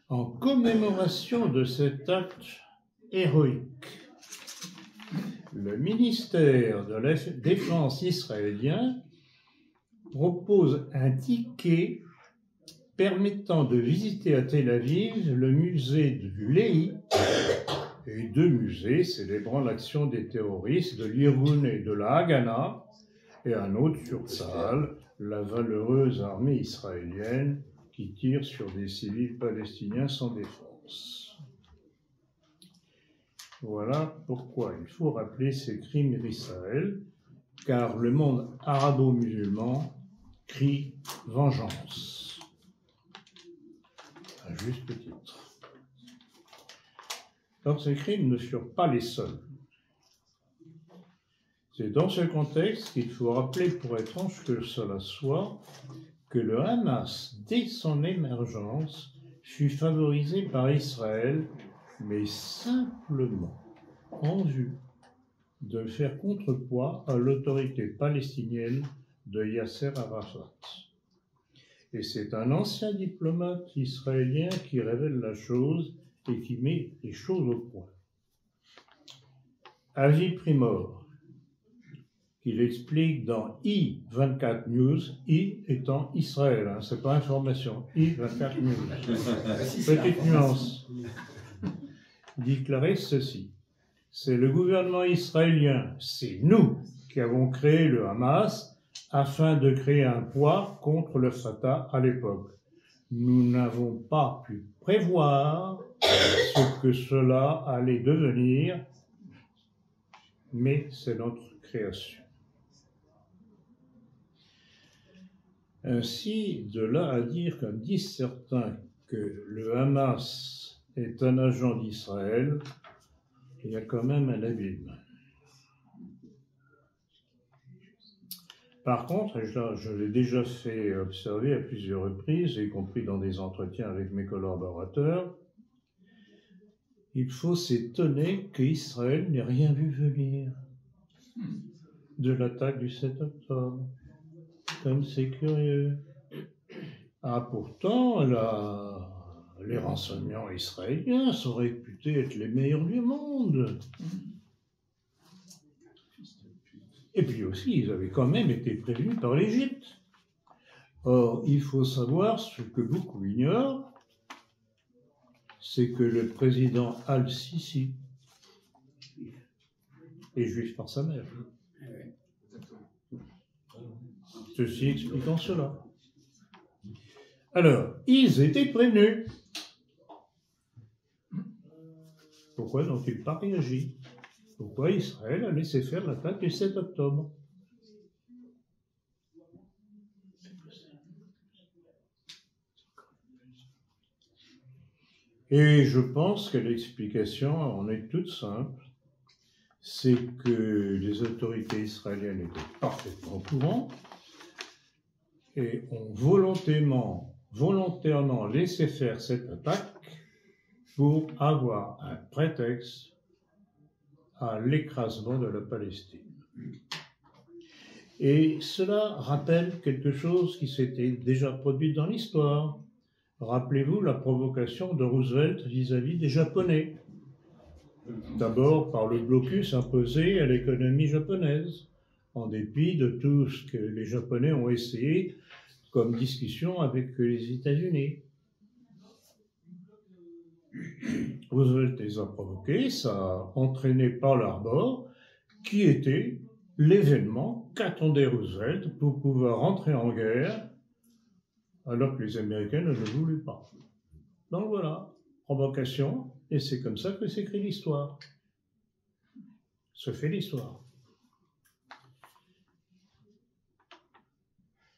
en commémoration de cet acte héroïque, le ministère de la Défense israélien propose un ticket permettant de visiter à Tel Aviv le musée du LEI et 2 musées célébrant l'action des terroristes de l'Irgun et de la Haganah, et un autre sur Tzahal, la valeureuse armée israélienne qui tire sur des civils palestiniens sans défense. Voilà pourquoi il faut rappeler ces crimes d'Israël, car le monde arabo-musulman crie vengeance, à juste titre. Or, ces crimes ne furent pas les seuls. C'est dans ce contexte qu'il faut rappeler, pour étrange que cela soit, que le Hamas, dès son émergence, fut favorisé par Israël, mais simplement en vue de faire contrepoids à l'autorité palestinienne de Yasser Arafat. Et c'est un ancien diplomate israélien qui révèle la chose et qui met les choses au point. Avi Primor, qu'il explique dans I24 News, I étant Israël, hein, c'est pas information, I24 News. Petite nuance. Déclarait ceci: c'est le gouvernement israélien, c'est nous qui avons créé le Hamas afin de créer un poids contre le Fatah à l'époque. Nous n'avons pas pu prévoir ce que cela allait devenir, mais c'est notre création. Ainsi, de là à dire, comme disent certains, que le Hamas est un agent d'Israël, il y a quand même un abîme. Par contre, et je l'ai déjà fait observer à plusieurs reprises, y compris dans des entretiens avec mes collaborateurs, il faut s'étonner qu'Israël n'ait rien vu venir de l'attaque du 7 octobre. Comme c'est curieux. Ah, pourtant, les renseignements israéliens sont réputés être les meilleurs du monde. Et puis aussi, ils avaient quand même été prévenus par l'Égypte. Or, il faut savoir ce que beaucoup ignorent, c'est que le président Al-Sisi est juif par sa mère. Ceci expliquant cela. Alors, ils étaient prévenus. Pourquoi n'ont-ils pas réagi? Pourquoi Israël a laissé faire l'attaque du 7 octobre? Et je pense que l'explication en est toute simple. C'est que les autorités israéliennes étaient parfaitement au courant et ont volontairement laissé faire cette attaque pour avoir un prétexte à l'écrasement de la Palestine. Et cela rappelle quelque chose qui s'était déjà produit dans l'histoire. Rappelez-vous la provocation de Roosevelt vis-à-vis des Japonais. D'abord par le blocus imposé à l'économie japonaise, en dépit de tout ce que les Japonais ont essayé comme discussion avec les États-Unis. Roosevelt les a provoqués, ça a entraîné Pearl Harbor, qui était l'événement qu'attendait Roosevelt pour pouvoir entrer en guerre, alors que les Américains ne le voulaient pas. Donc voilà, provocation, et c'est comme ça que s'écrit l'histoire. Se fait l'histoire.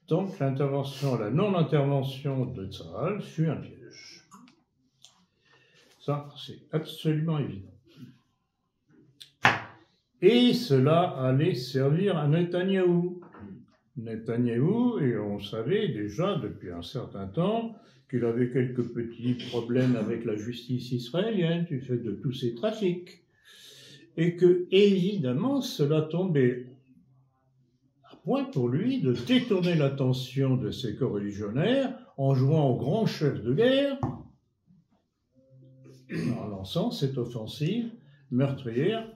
Donc la non-intervention de Tsahal fut un piège. Ça, c'est absolument évident. Et cela allait servir à Netanyahou. Netanyahou, et on savait déjà depuis un certain temps qu'il avait quelques petits problèmes avec la justice israélienne du fait de tous ces trafics. Et que, évidemment, cela tombait à point pour lui de détourner l'attention de ses coreligionnaires en jouant au grand chef de guerre, en lançant cette offensive meurtrière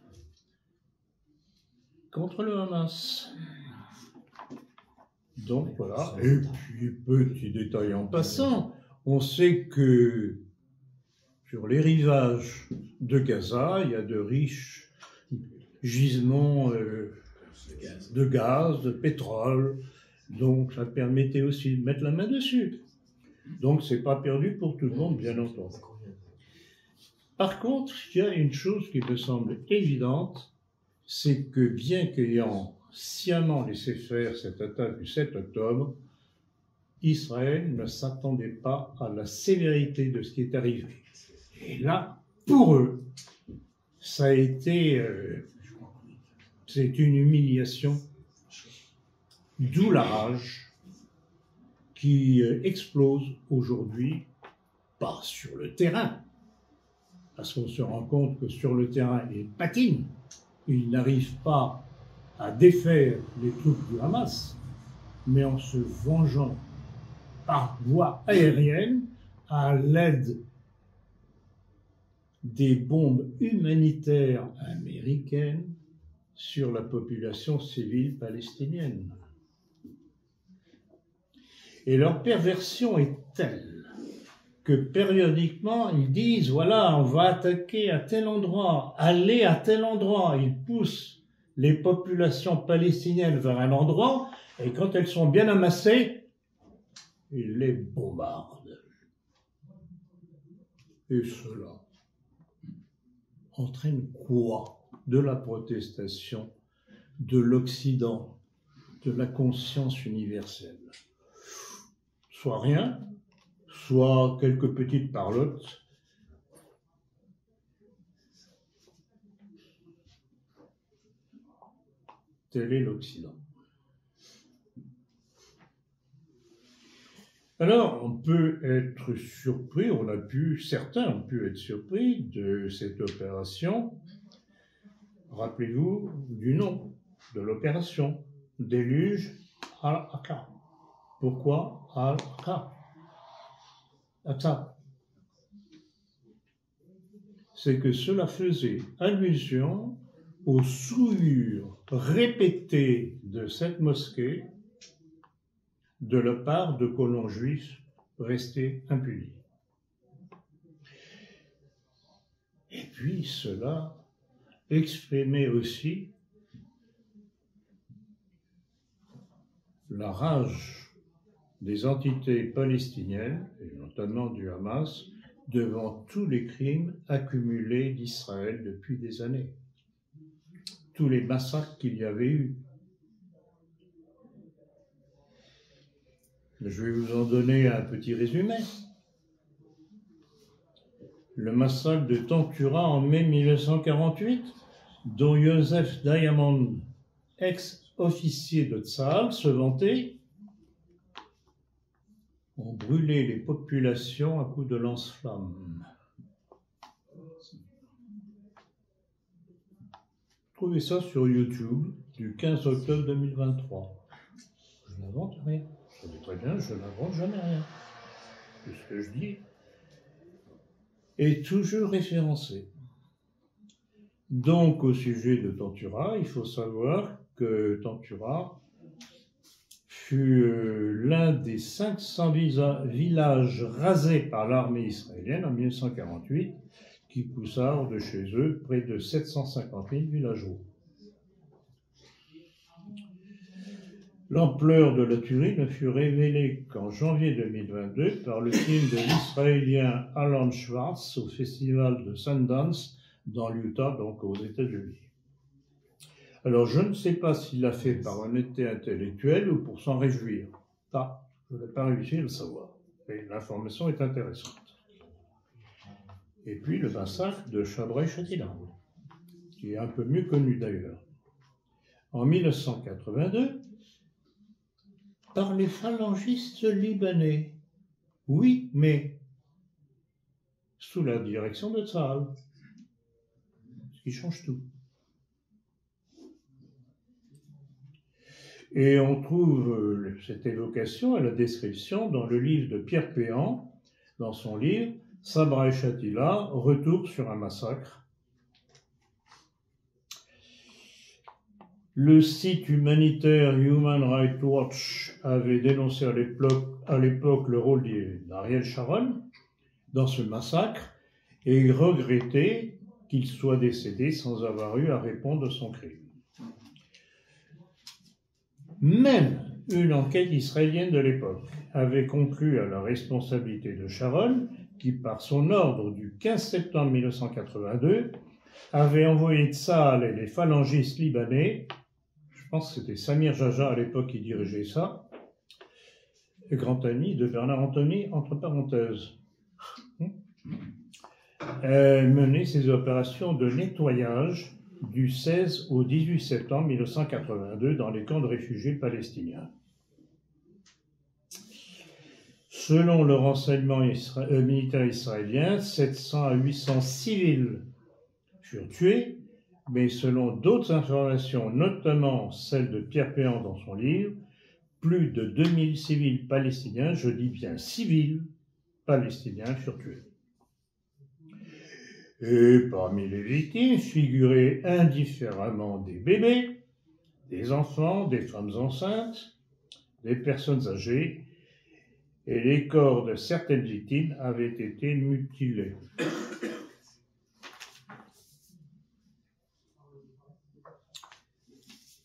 contre le Hamas. Donc voilà, et puis petit détail en passant, on sait que sur les rivages de Gaza, il y a de riches gisements de gaz, de pétrole, donc ça permettait aussi de mettre la main dessus. Donc c'est pas perdu pour tout le monde, bien entendu. Par contre, il y a une chose qui me semble évidente, c'est que bien qu'ayant sciemment laissé faire cette attaque du 7 octobre, Israël ne s'attendait pas à la sévérité de ce qui est arrivé. Et là, pour eux, ça a été c'est une humiliation, d'où la rage qui explose aujourd'hui, pas sur le terrain, parce qu'on se rend compte que sur le terrain, ils patinent, ils n'arrivent pas à défaire les troupes du Hamas, mais en se vengeant par voie aérienne à l'aide des bombes humanitaires américaines sur la population civile palestinienne. Et leur perversion est telle que périodiquement ils disent voilà, on va attaquer à tel endroit, aller à tel endroit. Ils poussent les populations palestiniennes vers un endroit et quand elles sont bien amassées, ils les bombardent. Et cela entraîne quoi? De la protestation, de l'Occident, de la conscience universelle. Soit rien, soit quelques petites parlottes. Tel est l'Occident. Alors, on peut être surpris, certains ont pu être surpris de cette opération. Rappelez-vous du nom de l'opération, déluge al-Aqsa. Pourquoi al-Aqsa? C'est que cela faisait allusion aux souillures répétées de cette mosquée de la part de colons juifs restés impunis. puis cela exprimait aussi la rage des entités palestiniennes, et notamment du Hamas, devant tous les crimes accumulés d'Israël depuis des années, tous les massacres qu'il y avait eu. Je vais vous en donner un petit résumé. Le massacre de Tantura en mai 1948, dont Joseph Diamond, ex-officier de Tsahal, se vantait, ont brûlé les populations à coups de lance-flammes. Trouvez ça sur YouTube du 15 octobre 2023. Je n'invente rien. Vous savez très bien, je n'invente jamais rien. Tout ce que je dis est toujours référencé. Donc, au sujet de Tantura, il faut savoir que Tantura fut l'un des 500 villages rasés par l'armée israélienne en 1948, qui poussa hors de chez eux près de 750 000 villageois. L'ampleur de la tuerie ne fut révélée qu'en janvier 2022 par le film de l'Israélien Alan Schwartz au festival de Sundance dans l'Utah, donc aux États-Unis. Alors je ne sais pas s'il l'a fait par honnêteté intellectuelle ou pour s'en réjouir. Ça, je n'ai pas réussi à le savoir. Et l'information est intéressante. Et puis le massacre de Chabrai-Chatila, qui est un peu mieux connu d'ailleurs. En 1982, par les phalangistes libanais. Oui, mais sous la direction de Tsahal. Ce qui change tout. Et on trouve cette évocation à la description dans le livre de Pierre Péan, dans son livre Sabra et Shatila, retour sur un massacre. Le site humanitaire Human Rights Watch avait dénoncé à l'époque le rôle d'Ariel Sharon dans ce massacre et regrettait qu'il soit décédé sans avoir eu à répondre de son crime. Même une enquête israélienne de l'époque avait conclu à la responsabilité de Sharon, qui par son ordre du 15 septembre 1982 avait envoyé Tsahal et les phalangistes libanais, je pense que c'était Samir Jaja à l'époque qui dirigeait ça, le grand ami de Bernard Anthony, entre parenthèses, mener ces opérations de nettoyage du 16 au 18 septembre 1982 dans les camps de réfugiés palestiniens. Selon le renseignement militaire israélien, 700 à 800 civils furent tués, mais selon d'autres informations, notamment celle de Pierre Péan dans son livre, plus de 2000 civils palestiniens, je dis bien civils palestiniens, furent tués. Et parmi les victimes figuraient indifféremment des bébés, des enfants, des femmes enceintes, des personnes âgées, et les corps de certaines victimes avaient été mutilés.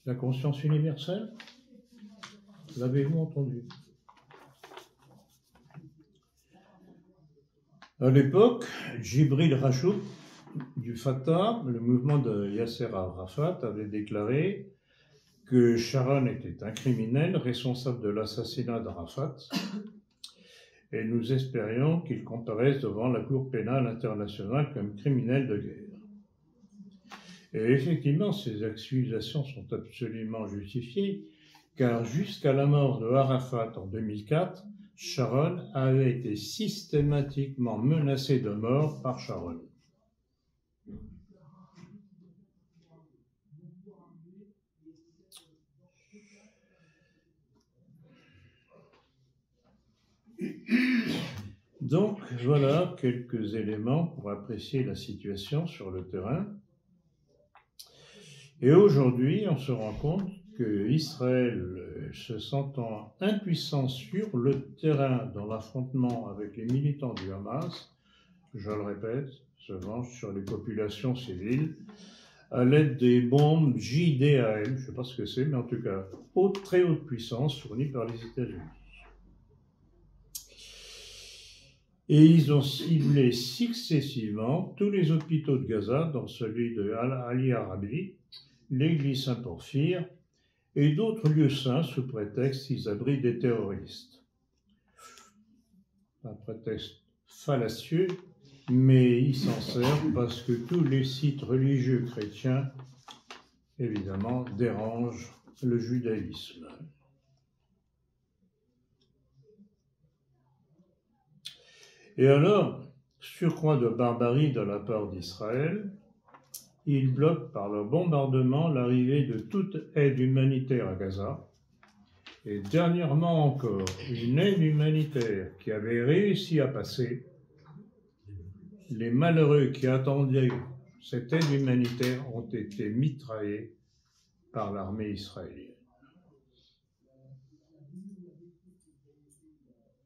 La conscience universelle, l'avez-vous entendu? À l'époque, Djibril Rachoub du Fatah, le mouvement de Yasser Arafat, avait déclaré que Sharon était un criminel responsable de l'assassinat d'Arafat et nous espérions qu'il comparaisse devant la Cour pénale internationale comme criminel de guerre. Et effectivement, ces accusations sont absolument justifiées, car jusqu'à la mort de Arafat en 2004, Sharon avait été systématiquement menacé de mort par Sharon. Donc, voilà quelques éléments pour apprécier la situation sur le terrain. Et aujourd'hui, on se rend compte que Israël, se sentant impuissant sur le terrain dans l'affrontement avec les militants du Hamas, je le répète, se venge sur les populations civiles à l'aide des bombes JDAM, je ne sais pas ce que c'est, mais en tout cas, très haute puissance fournie par les États-Unis. Et ils ont ciblé successivement tous les hôpitaux de Gaza, dont celui de Ali Arabi, l'église Saint-Porphyre et d'autres lieux saints sous prétexte qu'ils abritent des terroristes. Un prétexte fallacieux, mais ils s'en servent parce que tous les sites religieux chrétiens, évidemment, dérangent le judaïsme. Et alors, surcroît de barbarie de la part d'Israël, ils bloquent par leur bombardement l'arrivée de toute aide humanitaire à Gaza. Et dernièrement encore, une aide humanitaire qui avait réussi à passer, les malheureux qui attendaient cette aide humanitaire ont été mitraillés par l'armée israélienne.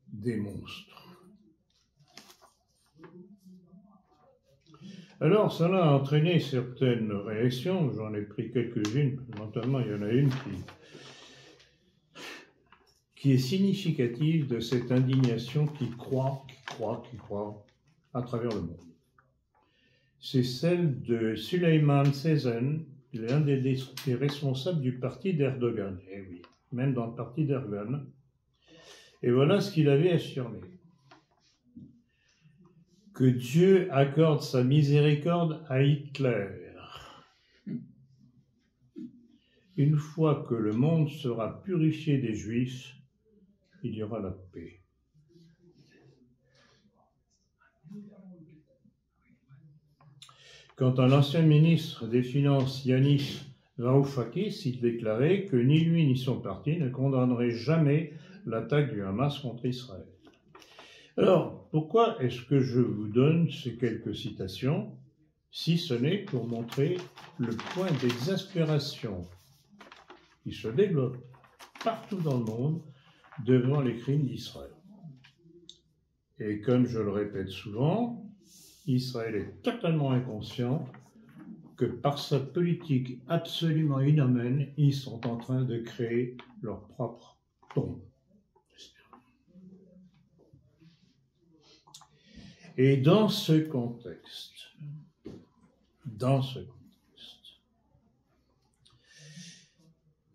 Des monstres. Alors, cela a entraîné certaines réactions, j'en ai pris quelques-unes, notamment il y en a une qui est significative de cette indignation qui croît à travers le monde. C'est celle de Süleyman Sezen, l'un des responsables du parti d'Erdogan. Eh oui, même dans le parti d'Erdogan. Et voilà ce qu'il avait affirmé. Que Dieu accorde sa miséricorde à Hitler. Une fois que le monde sera purifié des Juifs, il y aura la paix. Quant à l'ancien ministre des Finances Yanis Varoufakis, il déclarait que ni lui ni son parti ne condamneraient jamais l'attaque du Hamas contre Israël. Alors, pourquoi est-ce que je vous donne ces quelques citations, si ce n'est pour montrer le point d'exaspération qui se développe partout dans le monde devant les crimes d'Israël. Et comme je le répète souvent, Israël est totalement inconscient que par sa politique absolument inhumaine, ils sont en train de créer leur propre tombe. Et dans ce contexte,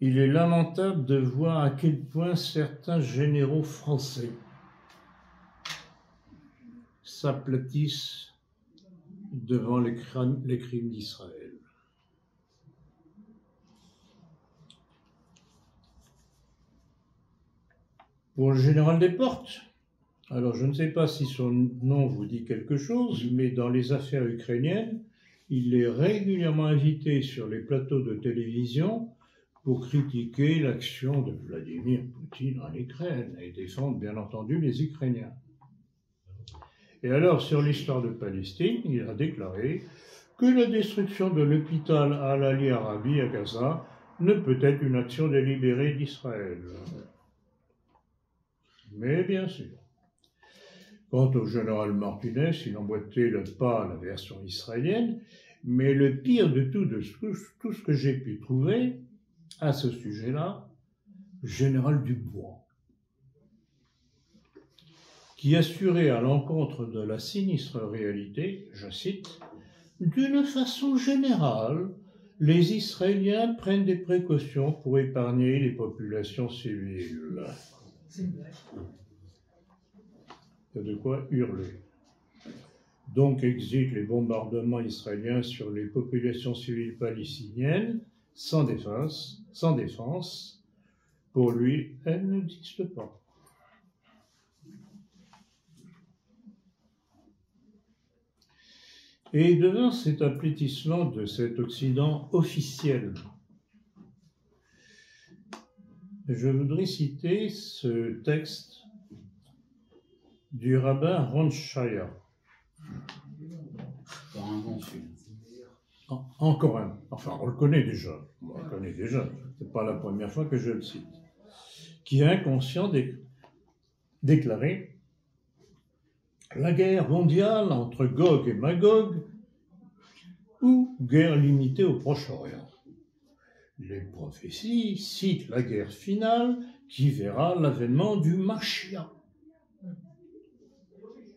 il est lamentable de voir à quel point certains généraux français s'aplatissent devant les crimes d'Israël. Pour le général Desportes, alors je ne sais pas si son nom vous dit quelque chose, mais dans les affaires ukrainiennes, il est régulièrement invité sur les plateaux de télévision pour critiquer l'action de Vladimir Poutine en Ukraine et défendre bien entendu les Ukrainiens. Et alors, sur l'histoire de Palestine, il a déclaré que la destruction de l'hôpital Al-Ali Arabi à Gaza ne peut être une action délibérée d'Israël. Mais bien sûr. Quant au général Martinez, il n'emboîtait pas la version israélienne, mais le pire de tout ce que j'ai pu trouver à ce sujet-là, général Dubois, qui assurait à l'encontre de la sinistre réalité, je cite, « D'une façon générale, les Israéliens prennent des précautions pour épargner les populations civiles. » Il y a de quoi hurler. Donc exit les bombardements israéliens sur les populations civiles palestiniennes sans défense. Pour lui, elles n'existent pas. Et devant cet aplatissement de cet Occident officiel, je voudrais citer ce texte du rabbin Ron Shaya. Encore un. Enfin, on le connaît déjà. C'est pas la première fois que je le cite. Qui est inconscient déclaré la guerre mondiale entre Gog et Magog ou guerre limitée au Proche-Orient. Les prophéties citent la guerre finale qui verra l'avènement du Mashiach.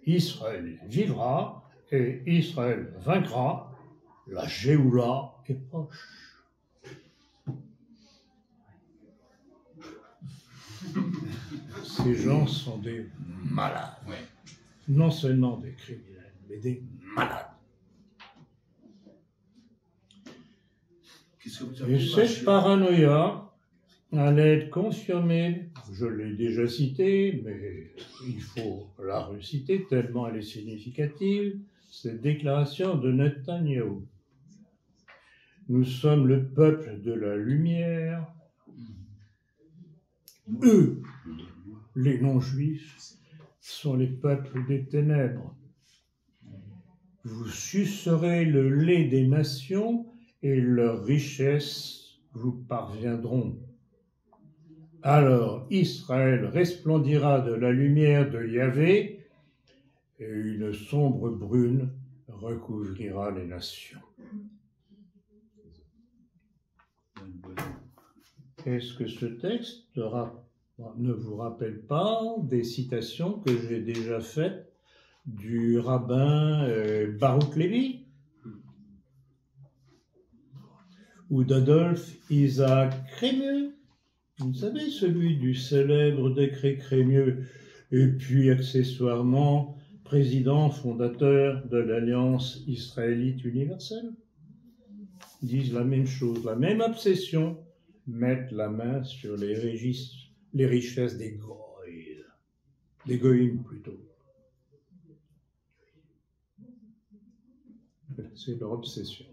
Israël vivra et Israël vaincra, la Géoula est proche. Ces gens sont des malades. Non seulement des criminels, mais des malades. Et cette paranoïa allait être confirmée, je l'ai déjà citée, mais il faut la reciter tellement elle est significative, cette déclaration de Netanyahou. Nous sommes le peuple de la lumière. Eux, les non-juifs, sont les peuples des ténèbres. Vous sucerez le lait des nations et leurs richesses vous parviendront. Alors Israël resplendira de la lumière de Yahvé et une sombre brune recouvrira les nations. Est-ce que ce texte ne vous rappelle pas des citations que j'ai déjà faites du rabbin Baruch Lévi ou d'Adolphe Isaac Crémieux? Vous savez, celui du célèbre décret Crémieux, et puis accessoirement président fondateur de l'Alliance israélite universelle. Ils disent la même chose, la même obsession, mettre la main sur les richesses des goïms plutôt. C'est leur obsession.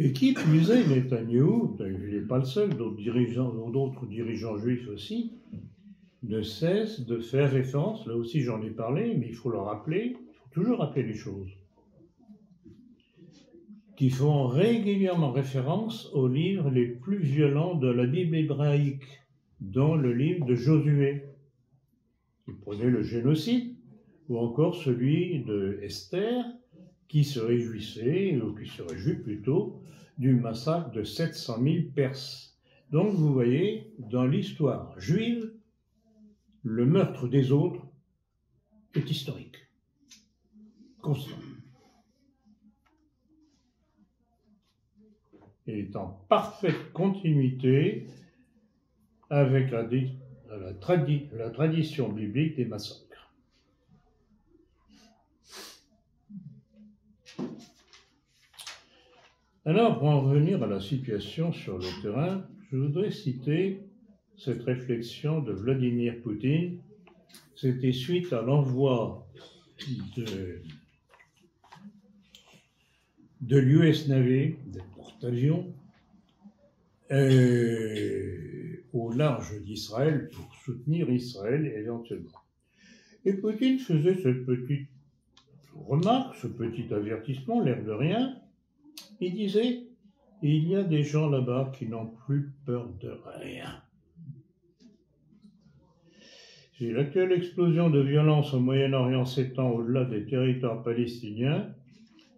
Et qui plus est, Netanyahou, il n'est pas le seul, d'autres dirigeants juifs aussi, ne cessent de faire référence, là aussi j'en ai parlé, mais il faut le rappeler, il faut toujours rappeler les choses, qui font régulièrement référence aux livres les plus violents de la Bible hébraïque, dont le livre de Josué. Vous prenez le génocide, ou encore celui de Esther, qui se réjouissait, ou qui se réjouit plutôt, du massacre de 700 000 Perses. Donc vous voyez, dans l'histoire juive, le meurtre des autres est historique, constant. Et est en parfaite continuité avec la tradition biblique des massacres. Alors, pour en revenir à la situation sur le terrain, je voudrais citer cette réflexion de Vladimir Poutine. C'était suite à l'envoi de l'US Navy, des porte-avions, au large d'Israël pour soutenir Israël éventuellement. Et Poutine faisait cette petite remarque, ce petit avertissement, l'air de rien. Il disait, il y a des gens là-bas qui n'ont plus peur de rien. Si l'actuelle explosion de violence au Moyen-Orient s'étend au-delà des territoires palestiniens,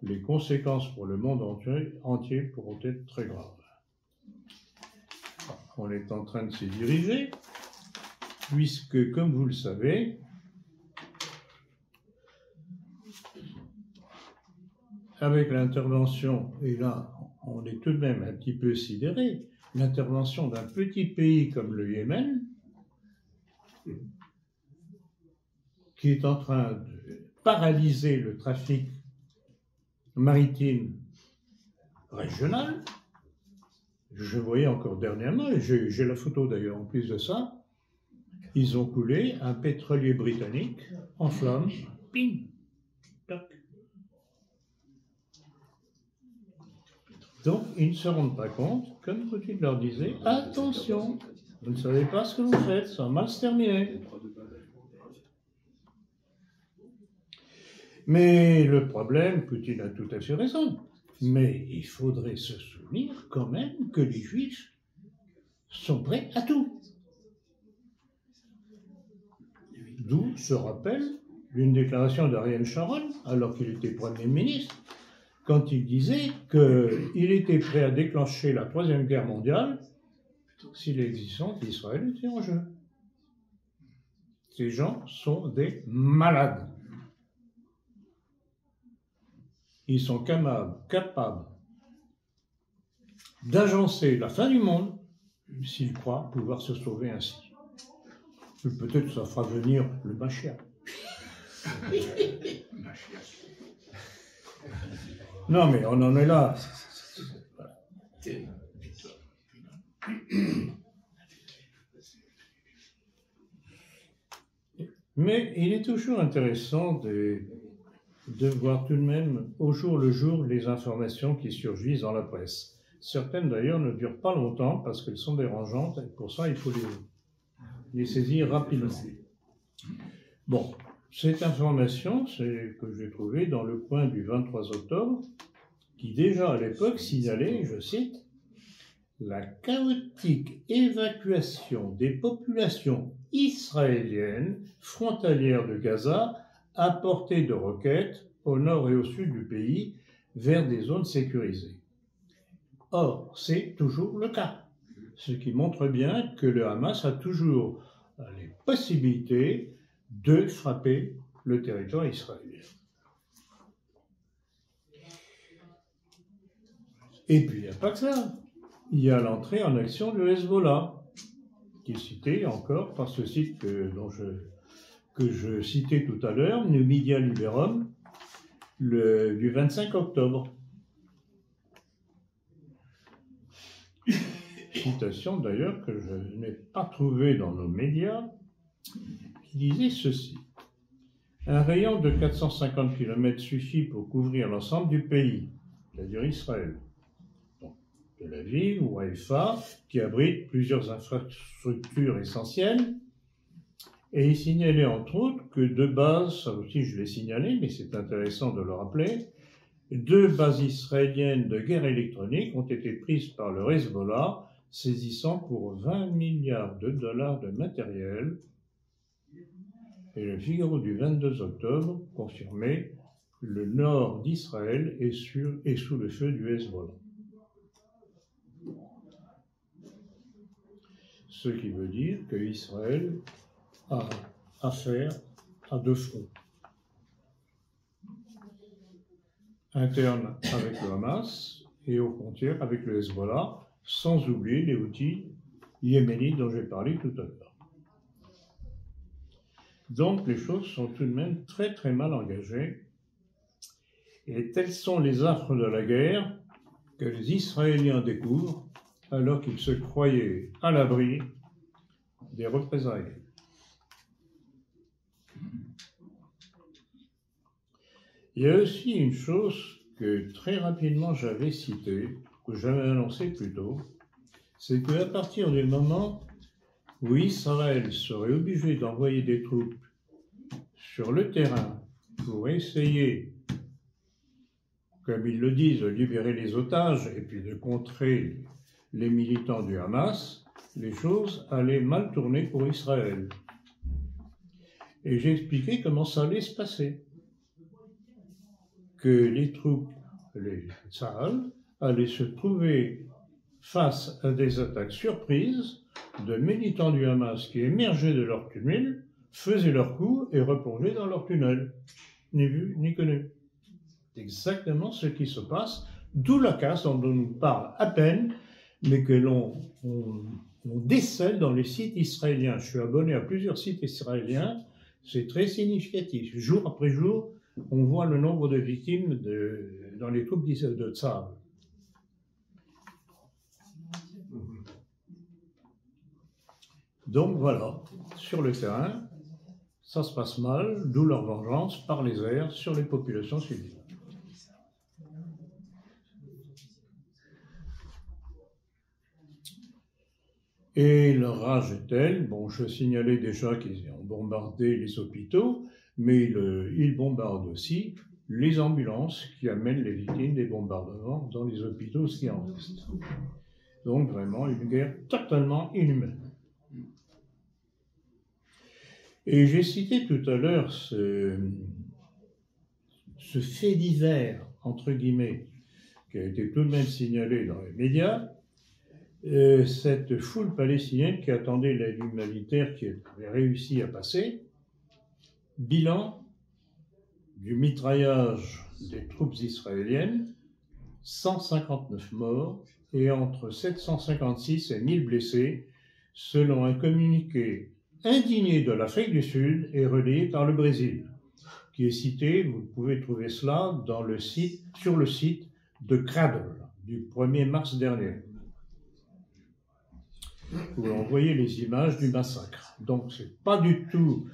les conséquences pour le monde entier pourront être très graves. On est en train de s'y diriger, puisque, comme vous le savez, avec l'intervention, et là on est tout de même un petit peu sidéré, l'intervention d'un petit pays comme le Yémen, qui est en train de paralyser le trafic maritime régional. Je voyais encore dernièrement, et j'ai la photo d'ailleurs en plus de ça, ils ont coulé un pétrolier britannique en flammes, ping, tac. Donc, ils ne se rendent pas compte, comme Poutine leur disait, attention, vous ne savez pas ce que vous faites, ça va mal se terminer. Mais le problème, Poutine a tout à fait raison, mais il faudrait se souvenir quand même que les Juifs sont prêts à tout. D'où se rappelle d'une déclaration d'Ariel Sharon, alors qu'il était Premier ministre, quand il disait qu'il était prêt à déclencher la Troisième Guerre mondiale si l'existence d'Israël était en jeu. Ces gens sont des malades. Ils sont capables d'agencer la fin du monde s'ils croient pouvoir se sauver ainsi. Peut-être que ça fera venir le Mashiach. Non, mais on en est là. Mais il est toujours intéressant de voir tout de même au jour le jour les informations qui surgissent dans la presse. Certaines d'ailleurs ne durent pas longtemps parce qu'elles sont dérangeantes et pour ça il faut les saisir rapidement. Bon, cette information, c'est que j'ai trouvée dans Le Point du 23 octobre, qui déjà à l'époque signalait, je cite, la chaotique évacuation des populations israéliennes frontalières de Gaza à portée de roquettes au nord et au sud du pays vers des zones sécurisées. Or, c'est toujours le cas, ce qui montre bien que le Hamas a toujours les possibilités de frapper le territoire israélien. Et puis, il n'y a pas que ça. Il y a l'entrée en action du Hezbollah, qui est cité encore par ce site que je citais tout à l'heure, Numidia Liberum, du 25 octobre. Citation d'ailleurs que je n'ai pas trouvée dans nos médias, qui disait ceci. Un rayon de 450 km suffit pour couvrir l'ensemble du pays, c'est-à-dire Israël. Donc, Tel Aviv ou Haïfa, qui abrite plusieurs infrastructures essentielles. Et il signalait entre autres que deux bases, ça aussi je l'ai signalé, mais c'est intéressant de le rappeler, deux bases israéliennes de guerre électronique ont été prises par le Hezbollah, saisissant pour 20 milliards de dollars de matériel. Et le Figaro du 22 octobre confirmait le nord d'Israël est sous le feu du Hezbollah. Ce qui veut dire qu'Israël a affaire à deux fronts. Interne avec le Hamas et aux frontières avec le Hezbollah, sans oublier les Houthis yéménites dont j'ai parlé tout à l'heure. Donc les choses sont tout de même très très mal engagées et tels sont les affres de la guerre que les Israéliens découvrent alors qu'ils se croyaient à l'abri des représailles. Il y a aussi une chose que très rapidement j'avais citée, que j'avais annoncée plus tôt, c'est qu'à partir du moment où Israël serait obligé d'envoyer des troupes sur le terrain pour essayer, comme ils le disent, de libérer les otages et puis de contrer les militants du Hamas, les choses allaient mal tourner pour Israël. Et j'ai expliqué comment ça allait se passer. Que les troupes, les Tsahal, allaient se trouver face à des attaques surprises de militants du Hamas qui émergeaient de leur tunnel, faisaient leur coup et replongeaient dans leur tunnel. Ni vu, ni connu. C'est exactement ce qui se passe, d'où la casse dont on nous parle à peine, mais que l'on décèle dans les sites israéliens. Je suis abonné à plusieurs sites israéliens, c'est très significatif. Jour après jour, on voit le nombre de victimes dans les troupes de Tsahal. Donc voilà, sur le terrain, ça se passe mal, d'où leur vengeance par les airs sur les populations civiles. Et leur rage est telle, bon, je signalais déjà qu'ils ont bombardé les hôpitaux, mais ils bombardent aussi les ambulances qui amènent les victimes des bombardements dans les hôpitaux, ce qui en reste. Donc vraiment une guerre totalement inhumaine. Et j'ai cité tout à l'heure ce fait divers, entre guillemets, qui a été tout de même signalé dans les médias, cette foule palestinienne qui attendait l'aide humanitaire qui avait réussi à passer. Bilan du mitraillage des troupes israéliennes, 159 morts et entre 756 et 1000 blessés, selon un communiqué indigné de l'Afrique du Sud et relayé par le Brésil, qui est cité, vous pouvez trouver cela sur le site de Cradle du 1er mars dernier, où on voyait les images du massacre. Donc ce n'est pas du tout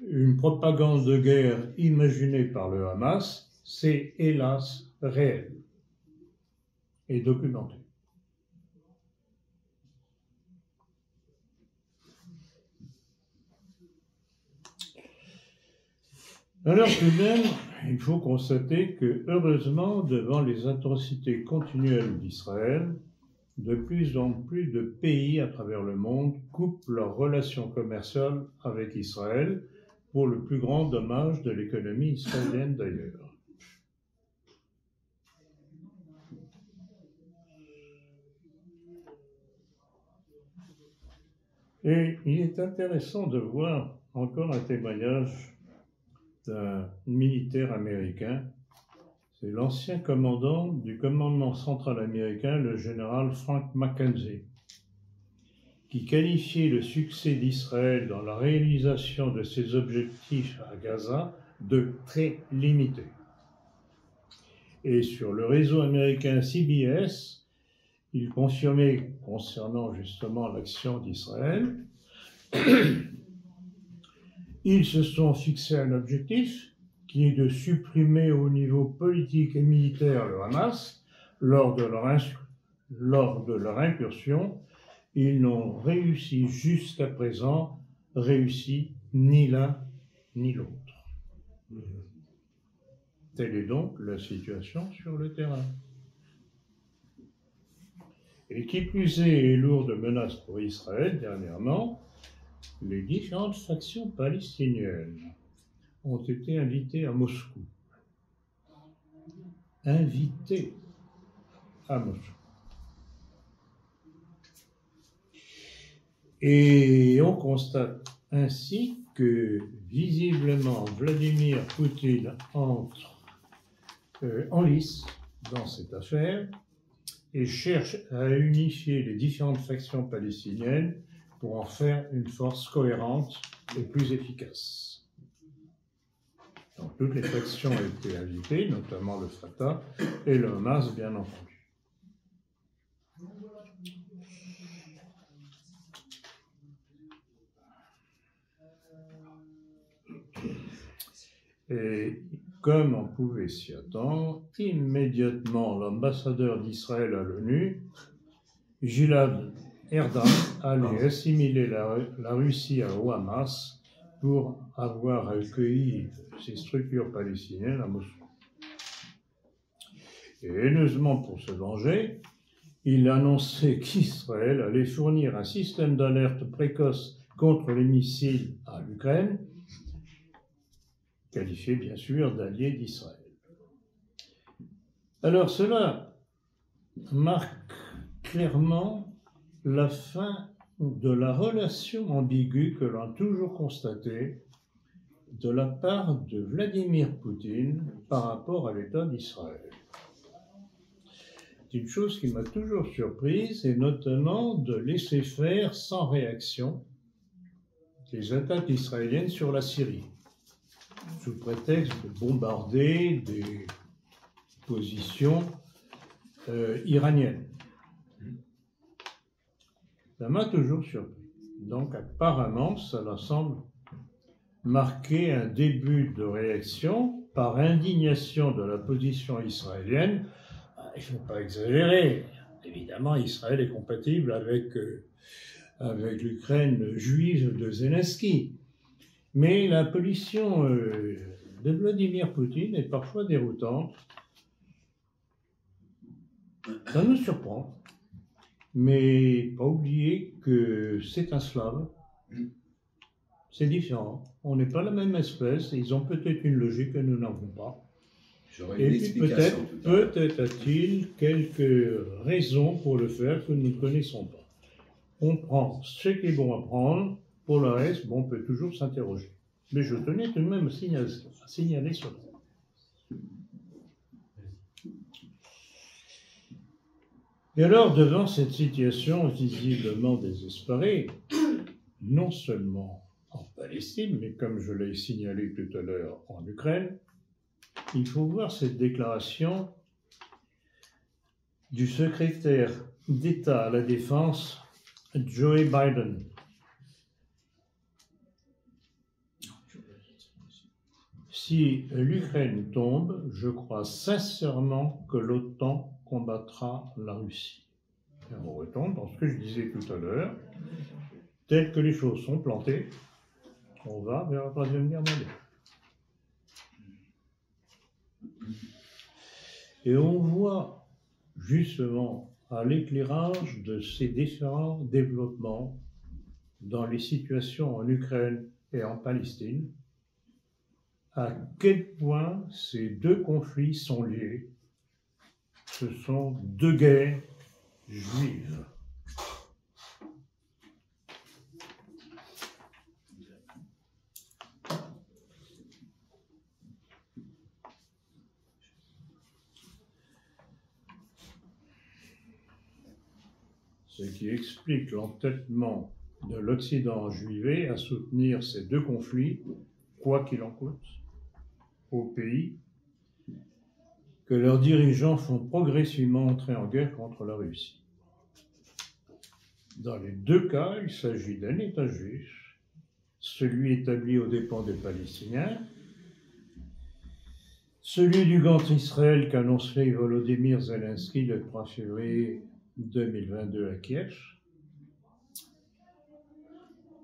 une propagande de guerre imaginée par le Hamas, c'est hélas réel et documenté. Alors tout de même, il faut constater que, heureusement, devant les atrocités continuelles d'Israël, de plus en plus de pays à travers le monde coupent leurs relations commerciales avec Israël, pour le plus grand dommage de l'économie israélienne d'ailleurs. Et il est intéressant de voir encore un témoignage d'un militaire américain. C'est l'ancien commandant du commandement central américain, le général Frank McKenzie, qui qualifiait le succès d'Israël dans la réalisation de ses objectifs à Gaza de très limité. Et sur le réseau américain CBS, il confirmait, concernant justement l'action d'Israël, ils se sont fixés un objectif qui est de supprimer au niveau politique et militaire le Hamas. Lors de leur incursion, ils n'ont réussi jusqu'à présent, ni l'un ni l'autre. Telle est donc la situation sur le terrain. Et qui plus est lourde de menaces pour Israël dernièrement, les différentes factions palestiniennes ont été invitées à Moscou. Invitées à Moscou. Et on constate ainsi que, visiblement, Vladimir Poutine entre en lice dans cette affaire et cherche à unifier les différentes factions palestiniennes pour en faire une force cohérente et plus efficace. Donc toutes les factions ont été invitées, notamment le Fatah et le Hamas, bien entendu. Et comme on pouvait s'y attendre, immédiatement l'ambassadeur d'Israël à l'ONU, Gilad Erdan, allait assimiler la Russie au Hamas pour avoir accueilli ces structures palestiniennes à Moscou. Et haineusement pour se venger, il annonçait qu'Israël allait fournir un système d'alerte précoce contre les missiles à l'Ukraine, qualifié bien sûr d'allié d'Israël. Alors cela marque clairement la fin de la relation ambiguë que l'on a toujours constatée de la part de Vladimir Poutine par rapport à l'État d'Israël. C'est une chose qui m'a toujours surprise, et notamment de laisser faire sans réaction les attaques israéliennes sur la Syrie, sous prétexte de bombarder des positions iraniennes. Ça m'a toujours surpris. Donc apparemment, cela semble marquer un début de réaction par indignation de la position israélienne. Il ne faut pas exagérer. Évidemment, Israël est compatible avec l'Ukraine juive de Zelensky. Mais la position de Vladimir Poutine est parfois déroutante. Ça nous surprend. Mais pas oublier que c'est un slave. C'est différent. On n'est pas la même espèce. Ils ont peut-être une logique que nous n'avons pas. Et puis peut-être a-t-il quelques raisons pour le faire que nous ne connaissons pas. On prend ce qui est bon à prendre. Pour le reste, bon, on peut toujours s'interroger. Mais je tenais tout de même à signaler cela. Et alors, devant cette situation visiblement désespérée, non seulement en Palestine, mais comme je l'ai signalé tout à l'heure en Ukraine, il faut voir cette déclaration du secrétaire d'État à la Défense, Joe Biden. Si l'Ukraine tombe, je crois sincèrement que l'OTAN combattra la Russie. Et on retombe dans ce que je disais tout à l'heure. Tel que les choses sont plantées, on va vers la Troisième Guerre mondiale. Et on voit justement à l'éclairage de ces différents développements dans les situations en Ukraine et en Palestine, à quel point ces deux conflits sont liés. Ce sont deux guerres juives. Ce qui explique l'entêtement de l'Occident juivé à soutenir ces deux conflits, quoi qu'il en coûte, aux pays que leurs dirigeants font progressivement entrer en guerre contre la Russie. Dans les deux cas, il s'agit d'un État juif, celui établi aux dépens des Palestiniens, celui du Grand Israël qu'annoncerait Volodymyr Zelensky le 3 février 2022 à Kiev,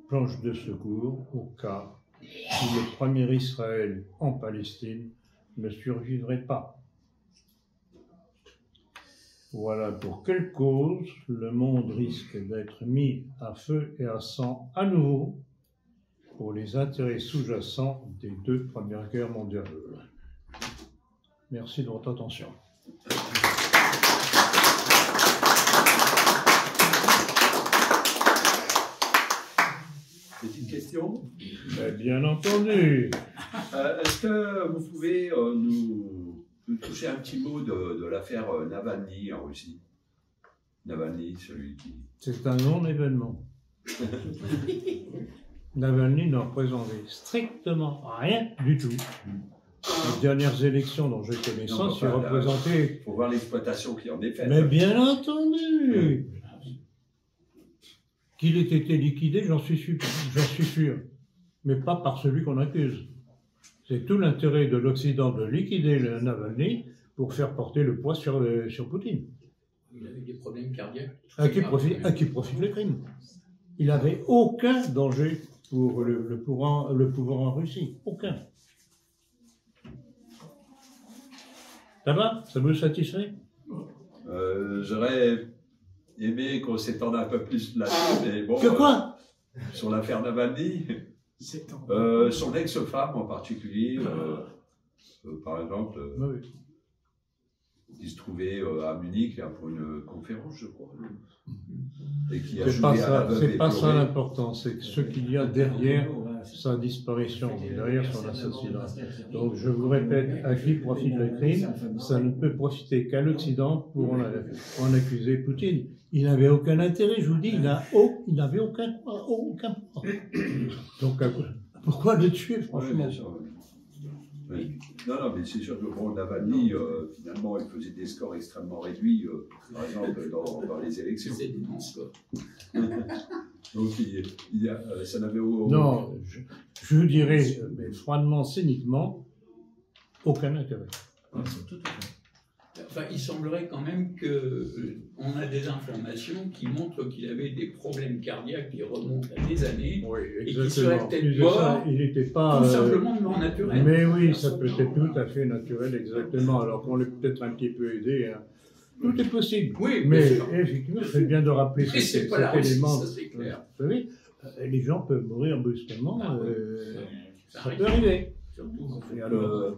planche de secours au cas où le premier Israël en Palestine ne survivrait pas. Voilà pour quelle cause le monde risque d'être mis à feu et à sang à nouveau pour les intérêts sous-jacents des deux premières guerres mondiales. Merci de votre attention. Petite question. Bien entendu. Est-ce que vous pouvez nous toucher un petit mot de l'affaire Navalny en Russie? Navalny, celui qui... C'est un non-événement. Navalny ne représentait strictement rien du tout. Les dernières élections dont j'ai connaissance, il représentait... Il faut voir l'exploitation qui en est faite. Mais bien entendu. Qu'il ait été liquidé, j'en suis sûr. Mais pas par celui qu'on accuse. C'est tout l'intérêt de l'Occident de liquider le Navalny pour faire porter le poids sur Poutine. Il avait des problèmes cardiaques. À qui profite le crime. Il n'avait aucun danger pour le pouvoir en Russie. Aucun. Ça va? Ça vous satisfait? J'aurais aimé qu'on s'étende un peu plus là-dessus, mais bon... Que quoi? Sur l'affaire Navalny, son ex-femme en particulier, par exemple, Oui. qui se trouvait à Munich là, pour une conférence, je crois. Et qui a C'est joué pas à la ça, veuve c'est pas ça éplorée. l'important, c'est ce qu'il y a derrière sa disparition, derrière son assassinat. Donc je vous répète, à qui profite le crime? Ça ne peut profiter qu'à l'Occident pour en accuser Poutine. Il n'avait aucun intérêt, je vous dis, il n'avait aucun point. Donc pourquoi le tuer, franchement? Oui, bien sûr, oui. Oui. Non, mais c'est sûr que bon, Navalny, finalement, il faisait des scores extrêmement réduits, par exemple, dans les élections. C'est des non-scores. Donc, ça n'avait aucun... Non, je dirais, mais froidement, cyniquement, aucun intérêt. Enfin, il semblerait quand même qu'on a des informations qui montrent qu'il avait des problèmes cardiaques qui remontent à des années. Oui, et qui seraient peut-être mort, il n'était pas... tout simplement de mort naturelle. Mais oui, ça peut être tout à fait naturel, exactement, alors qu'on l'ait peut-être un petit peu aidé. Hein. Tout est possible. Oui, mais bien sûr. effectivement, c'est bien de rappeler Mais c'est pas la Russie, ça c'est clair. Vous savez, les gens peuvent mourir brusquement, ça peut arriver. Et alors,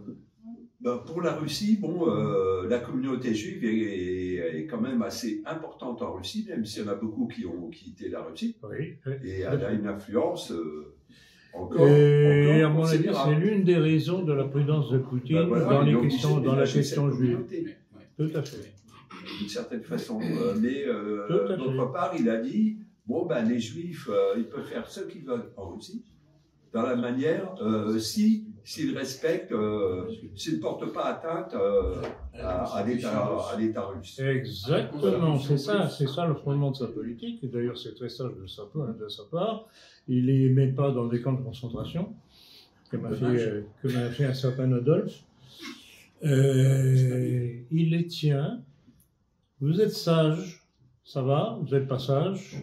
pour la Russie, bon, la communauté juive est quand même assez importante en Russie, même s'il y en a beaucoup qui ont quitté la Russie. oui, Et elle a une influence encore et à mon avis, considérable. c'est l'une des raisons de la prudence de Poutine Ben voilà, dans, il est les obligé questions, de dans la dégager question cette juive. communauté, Tout à fait. d'une certaine façon. Mais Tout à fait. d'autre part, il a dit, bon, ben, les Juifs, ils peuvent faire ce qu'ils veulent en Russie, dans la manière, s'ils respectent, s'ils ne portent pas atteinte à l'État russe. Exactement, c'est ça le fondement de sa politique. Et d'ailleurs, c'est très sage de sa part. Il les met pas dans des camps de concentration, comme a fait un certain Adolphe. Il les tient. Vous êtes sage, ça va. Vous n'êtes pas sage.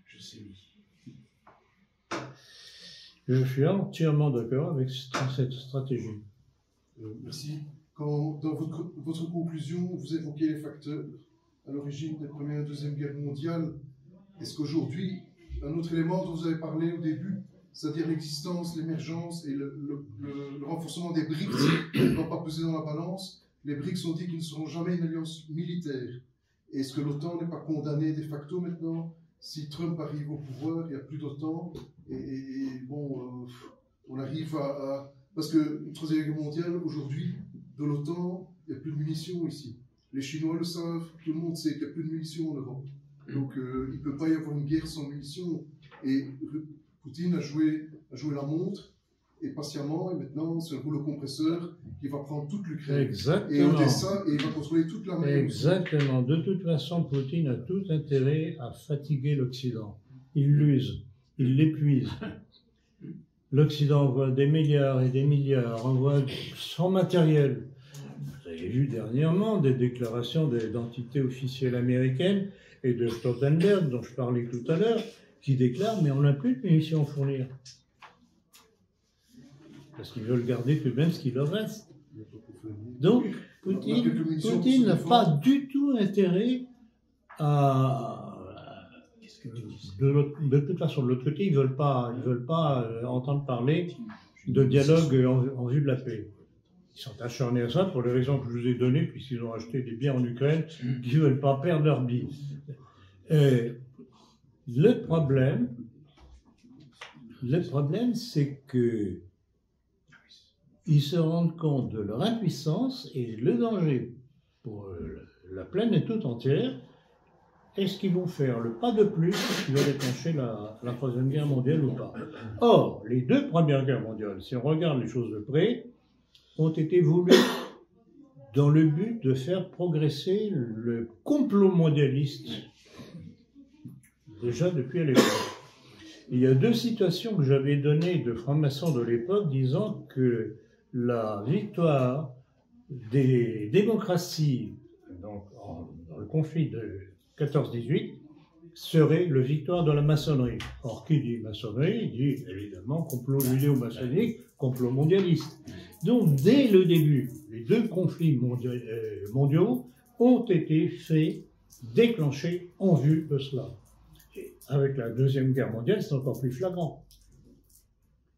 Je sais. Je suis entièrement d'accord avec cette stratégie. Merci. Quand, dans votre conclusion, vous évoquez les facteurs à l'origine des Première et Deuxième Guerre mondiale, est-ce qu'aujourd'hui, un autre élément dont vous avez parlé au début, c'est-à-dire l'existence, l'émergence et le renforcement des BRICS, ne va pas peser dans la balance, les BRICS ont dit qu'ils ne seront jamais une alliance militaire. Est-ce que l'OTAN n'est pas condamnée de facto maintenant? Si Trump arrive au pouvoir, il n'y a plus d'OTAN, et bon, on arrive à... Parce que la Troisième Guerre mondiale, aujourd'hui, de l'OTAN, il n'y a plus de munitions ici. Les Chinois le savent, tout le monde sait qu'il n'y a plus de munitions en Europe. Donc il ne peut pas y avoir une guerre sans munitions. Et Poutine a joué la montre, et patiemment, et maintenant, c'est le rouleau compresseur qui va prendre toute l'Ukraine. Exactement. Et Odessa, et il va contrôler toute la mer. Exactement. De toute façon, Poutine a tout intérêt à fatiguer l'Occident. Il l'use, il l'épuise. L'Occident envoie des milliards et des milliards, envoie son matériel. Vous avez vu dernièrement des déclarations d'entités officielles américaines et de Stoltenberg, dont je parlais tout à l'heure, qui déclarent « mais on n'a plus de munitions à fournir ». Parce qu'ils veulent garder tout de même ce qu'il leur reste. Donc, Poutine n'a pas du tout intérêt à... De toute façon, de l'autre côté, ils ne veulent pas entendre parler de dialogue en vue de la paix. Ils sont acharnés à ça pour les raisons que je vous ai données, puisqu'ils ont acheté des biens en Ukraine, qu'ils ne veulent pas perdre leur vie. Le problème, c'est que ils se rendent compte de leur impuissance et le danger pour la planète toute entière. Est-ce qu'ils vont faire le pas de plus qui va déclencher la Troisième Guerre mondiale ou pas? Or, les deux premières guerres mondiales, si on regarde les choses de près, ont été voulues dans le but de faire progresser le complot mondialiste, déjà depuis à l'époque. Il y a deux situations que j'avais données de francs-maçons de l'époque disant que la victoire des démocraties donc, dans le conflit de 14-18 serait la victoire de la maçonnerie. Or, qui dit maçonnerie dit évidemment complot judéo-maçonnique, complot mondialiste. Donc, dès le début, les deux conflits mondiaux ont été faits, déclenchés en vue de cela. Et avec la Deuxième Guerre mondiale, c'est encore plus flagrant.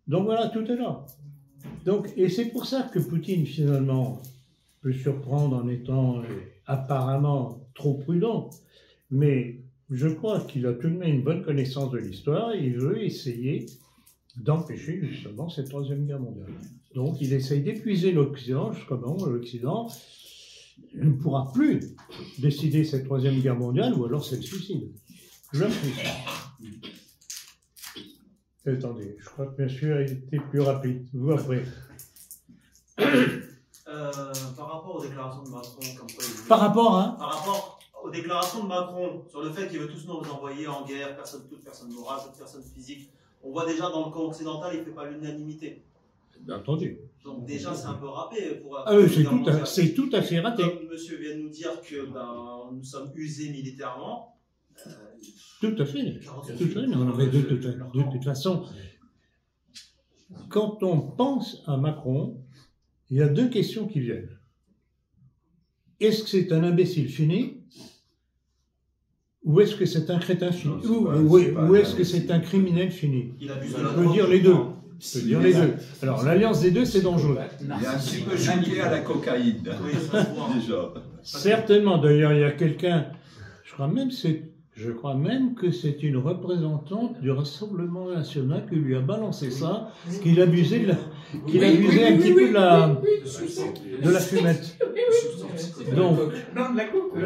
Donc voilà, tout est là. Donc, et c'est pour ça que Poutine, finalement, peut surprendre en étant apparemment trop prudent. Mais je crois qu'il a tout de même une bonne connaissance de l'histoire et il veut essayer d'empêcher justement cette Troisième Guerre mondiale. Donc il essaye d'épuiser l'Occident jusqu'à moment où l'Occident ne pourra plus décider cette Troisième Guerre mondiale ou alors c'est le suicide. Le suicide. Attendez, je crois que monsieur a été plus rapide. Vous après. Par rapport aux déclarations de Macron, comme quoi il... Par rapport aux déclarations de Macron sur le fait qu'il veut tous nous envoyer en guerre, toute personne morale, toute personne physique, on voit déjà dans le camp occidental, il ne fait pas l'unanimité. Bien entendu. Donc déjà, c'est un peu râpé. C'est tout à fait raté. Comme monsieur vient de nous dire que nous sommes usés militairement. Tout à fait. De toute façon, quand on pense à Macron, il y a deux questions qui viennent. Est-ce que c'est un imbécile fini? ou est-ce que c'est un crétin fini? Non, Ou est-ce que c'est un criminel fini? Il abuse de la On peut drogue. dire les deux. On peut dire les deux. Alors, l'alliance des deux, c'est dangereux. Il est un petit peu choqué à la cocaïne, Oui, ça se voit. déjà. Certainement. D'ailleurs, il y a quelqu'un, je crois même que c'est une représentante du Rassemblement national qui lui a balancé ça, qu'il abusait, qu'il abusait un petit peu de la fumette. Donc, Non, de la coupe.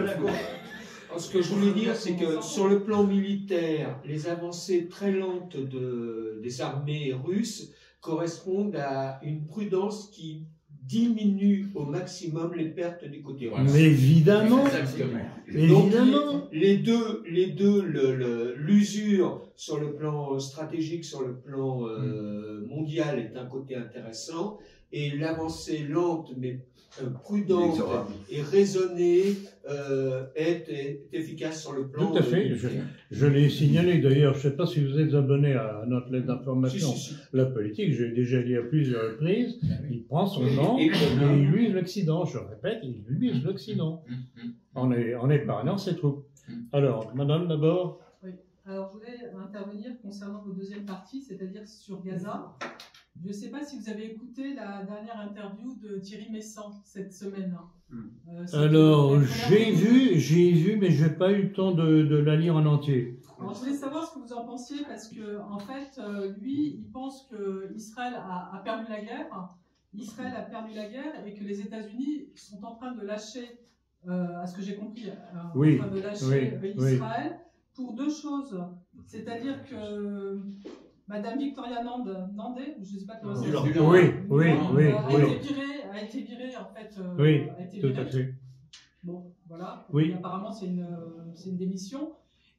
Alors, ce que je voulais dire, c'est que sur le plan militaire, les avancées très lentes des armées russes correspondent à une prudence qui diminue au maximum les pertes du côté russe. mais évidemment, Exactement. évidemment. Donc, l'usure sur le plan stratégique, sur le plan mondial est un côté intéressant, et l'avancée lente mais prudente Inexorable. et raisonnée est efficace sur le plan. Tout à fait. Je l'ai signalé d'ailleurs. Je ne sais pas si vous êtes abonné à notre lettre d'information. Si. La politique, j'ai déjà dit à plusieurs reprises, il prend son nom et Et il use l'Occident. Je répète, il use l'Occident en épargnant ses troupes. Alors, madame, d'abord. Oui. Alors, je voulais intervenir concernant votre deuxième partie, c'est-à-dire sur Gaza. Je ne sais pas si vous avez écouté la dernière interview de Thierry Messant cette semaine. Alors, j'ai vu, mais je n'ai pas eu le temps de la lire en entier. Alors, je voulais savoir ce que vous en pensiez, parce que, en fait, lui, il pense qu'Israël a perdu la guerre. Israël a perdu la guerre et que les États-Unis sont en train de lâcher, à ce que j'ai compris, Oui, en train de lâcher oui. Israël pour deux choses. C'est-à-dire que Madame Victoria Nandé, je ne sais pas comment ça s'appelle. Oui. A été virée, en fait. Oui, a été tout virée. à fait. Bon, voilà. Oui. Et apparemment, c'est une démission.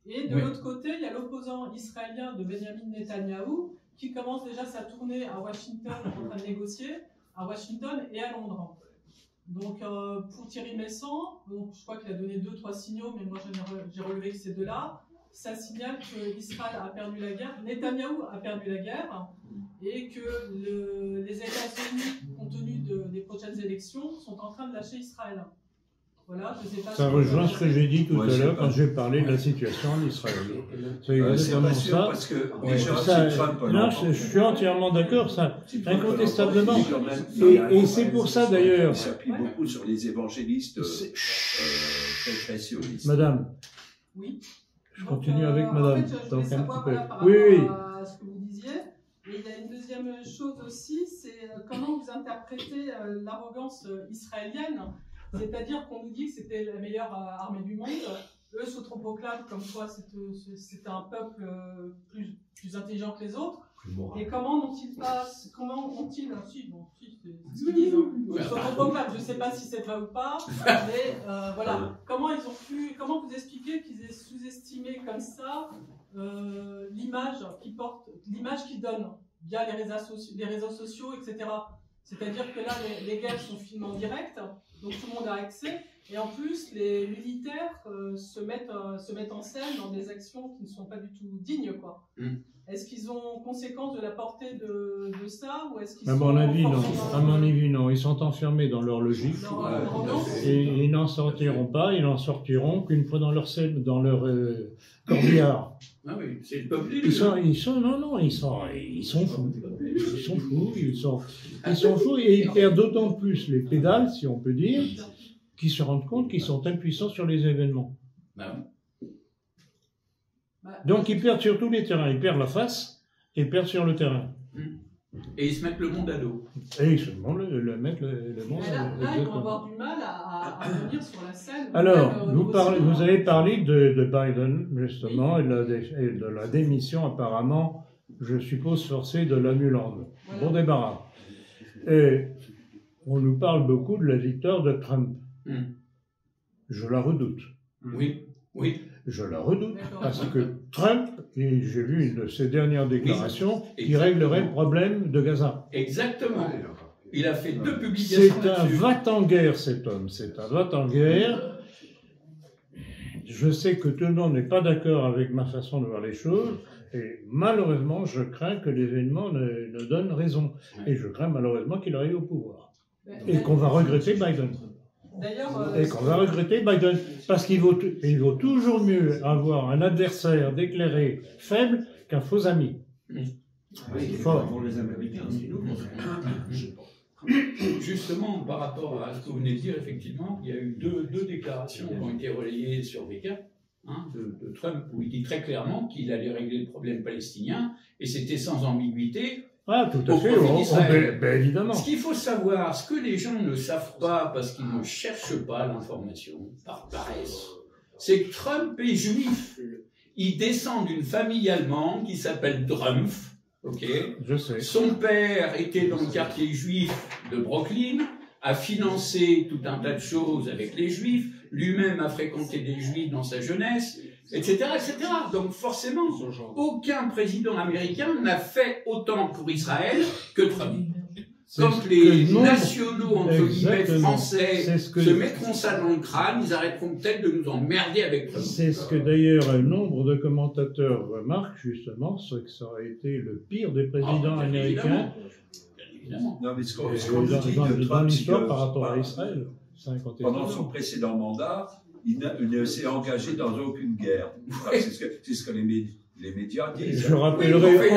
Et de l'autre côté, il y a l'opposant israélien de Benjamin Netanyahou qui commence déjà sa tournée à Washington, en train de négocier, à Washington et à Londres. Donc, pour Thierry Messant, je crois qu'il a donné 2-3 signaux, mais moi j'ai relevé que ces deux-là. Ça signale qu'Israël a perdu la guerre, Netanyahou a perdu la guerre, et que les États-Unis, compte tenu des prochaines élections, sont en train de lâcher Israël. Voilà, je sais pas. Ça rejoint ce que j'ai dit tout à l'heure quand j'ai parlé de la situation en Israël. C'est C'est exactement pas sûr, ça. parce que Ouais, déjà, ça, si Trump... non, je suis entièrement d'accord, ça, incontestablement. Et Et c'est pour ça, d'ailleurs. Il s'appuie beaucoup sur les évangélistes C'est- répressionnistes. Madame, Oui. je Donc, continue avec en madame, fait, je donc voulais un savoir, petit peu. voilà, par Oui, rapport à ce que vous disiez. Et il y a une deuxième chose aussi, c'est comment vous interprétez l'arrogance israélienne. C'est-à-dire qu'on nous dit que c'était la meilleure armée du monde. Eux s'autoproclament comme quoi c'était un peuple plus intelligent que les autres. Et comment n'ont-ils pas, si, bon, si, c'est ce qu'ils disent, hein. Ils s'autoproclament, je ne sais pas si c'est vrai ou pas, mais voilà. Comment vous expliquez qu'ils aient sous-estimé comme ça l'image qu'ils donnent via les réseaux sociaux, etc. C'est-à-dire que là, les guerres sont filmées en direct, donc tout le monde a accès, et en plus, les militaires se mettent en scène dans des actions qui ne sont pas du tout dignes, quoi. Est-ce qu'ils ont conscience de la portée de ça, ou est-ce qu'ils à mon avis, non. À mon avis, non. Ils sont enfermés dans leur logique. Et ils n'en sortiront pas. Ils n'en sortiront qu'une fois dans leur corbillard. Ah oui, c'est le peuple Ils sont fous. Ils sont fous et ils perdent d'autant plus les pédales, si on peut dire, qu'ils se rendent compte qu'ils sont impuissants sur les événements. Donc ils perdent sur tous les terrains. Ils perdent la face et ils perdent sur le terrain. Et ils se mettent le monde à dos. Et ils se mettent le monde. Mais là, ils vont avoir du mal à venir sur la scène. Alors, vous avez parlé de Biden, justement, et de la démission, apparemment, je suppose, forcée de la Mulande. Voilà. Bon débarras. Et on nous parle beaucoup de la victoire de Trump. Je la redoute. Oui. Je la redoute, D'accord. parce que Trump, et j'ai vu une de ses dernières déclarations, qui exactement. réglerait le problème de Gaza. Exactement. Il a fait 2 publications C'est un là-dessus. va-t-en-guerre, cet homme. C'est un va-t-en-guerre. Je sais que tout le monde n'est pas d'accord avec ma façon de voir les choses. Et malheureusement, je crains que l'événement ne donne raison. Et je crains malheureusement qu'il arrive au pouvoir. Et qu'on va regretter Biden. D'ailleurs, Et qu'on va regretter Biden, parce qu'il vaut toujours mieux avoir un adversaire déclaré faible qu'un faux ami. Fort. Pour les Américains, c'est nous. Justement, par rapport à ce que vous venez de dire, effectivement, il y a eu deux déclarations qui ont été relayées sur VK, de Trump, où il dit très clairement qu'il allait régler le problème palestinien, et c'était sans ambiguïté. Ah, tout à Au fait, profit d'Israël. évidemment. Ce qu'il faut savoir, ce que les gens ne savent pas, parce qu'ils ne cherchent pas l'information, par paresse, c'est que Trump est juif. Il descend d'une famille allemande qui s'appelle Drumpf. Ok. Je sais. Son père était dans le quartier juif de Brooklyn, a financé tout un tas de choses avec les juifs, lui-même a fréquenté des juifs dans sa jeunesse, etc., etc. Donc forcément, aucun président américain n'a fait autant pour Israël que Trump. Quand les nationaux, entre guillemets, français se mettront ça dans le crâne, ils arrêteront peut-être de nous emmerder avec Trump. C'est ce que d'ailleurs un nombre de commentateurs remarquent justement, c'est que ça aurait été le pire des présidents américains. Évidemment. Non, mais ce qu'on Dans dit de Trump, c'est l'histoire que par rapport à Israël. pendant son précédent mandat, il ne s'est engagé dans aucune guerre. Enfin, c'est ce que les médias disent. Je rappellerai,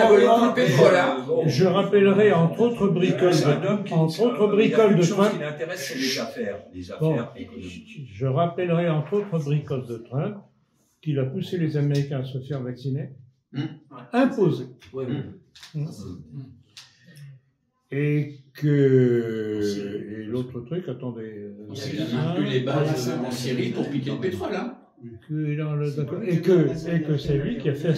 je rappellerai entre autres bricoles de Trump. Ce qui l'intéresse, c'est les affaires économiques. Je rappellerai entre autres bricoles de Trump qu'il a poussé les Américains à se faire vacciner, imposé. Et l'autre truc, attendez. Il a maintenu les bases en Syrie pour piquer le pétrole, hein. Et que c'est lui qui a fait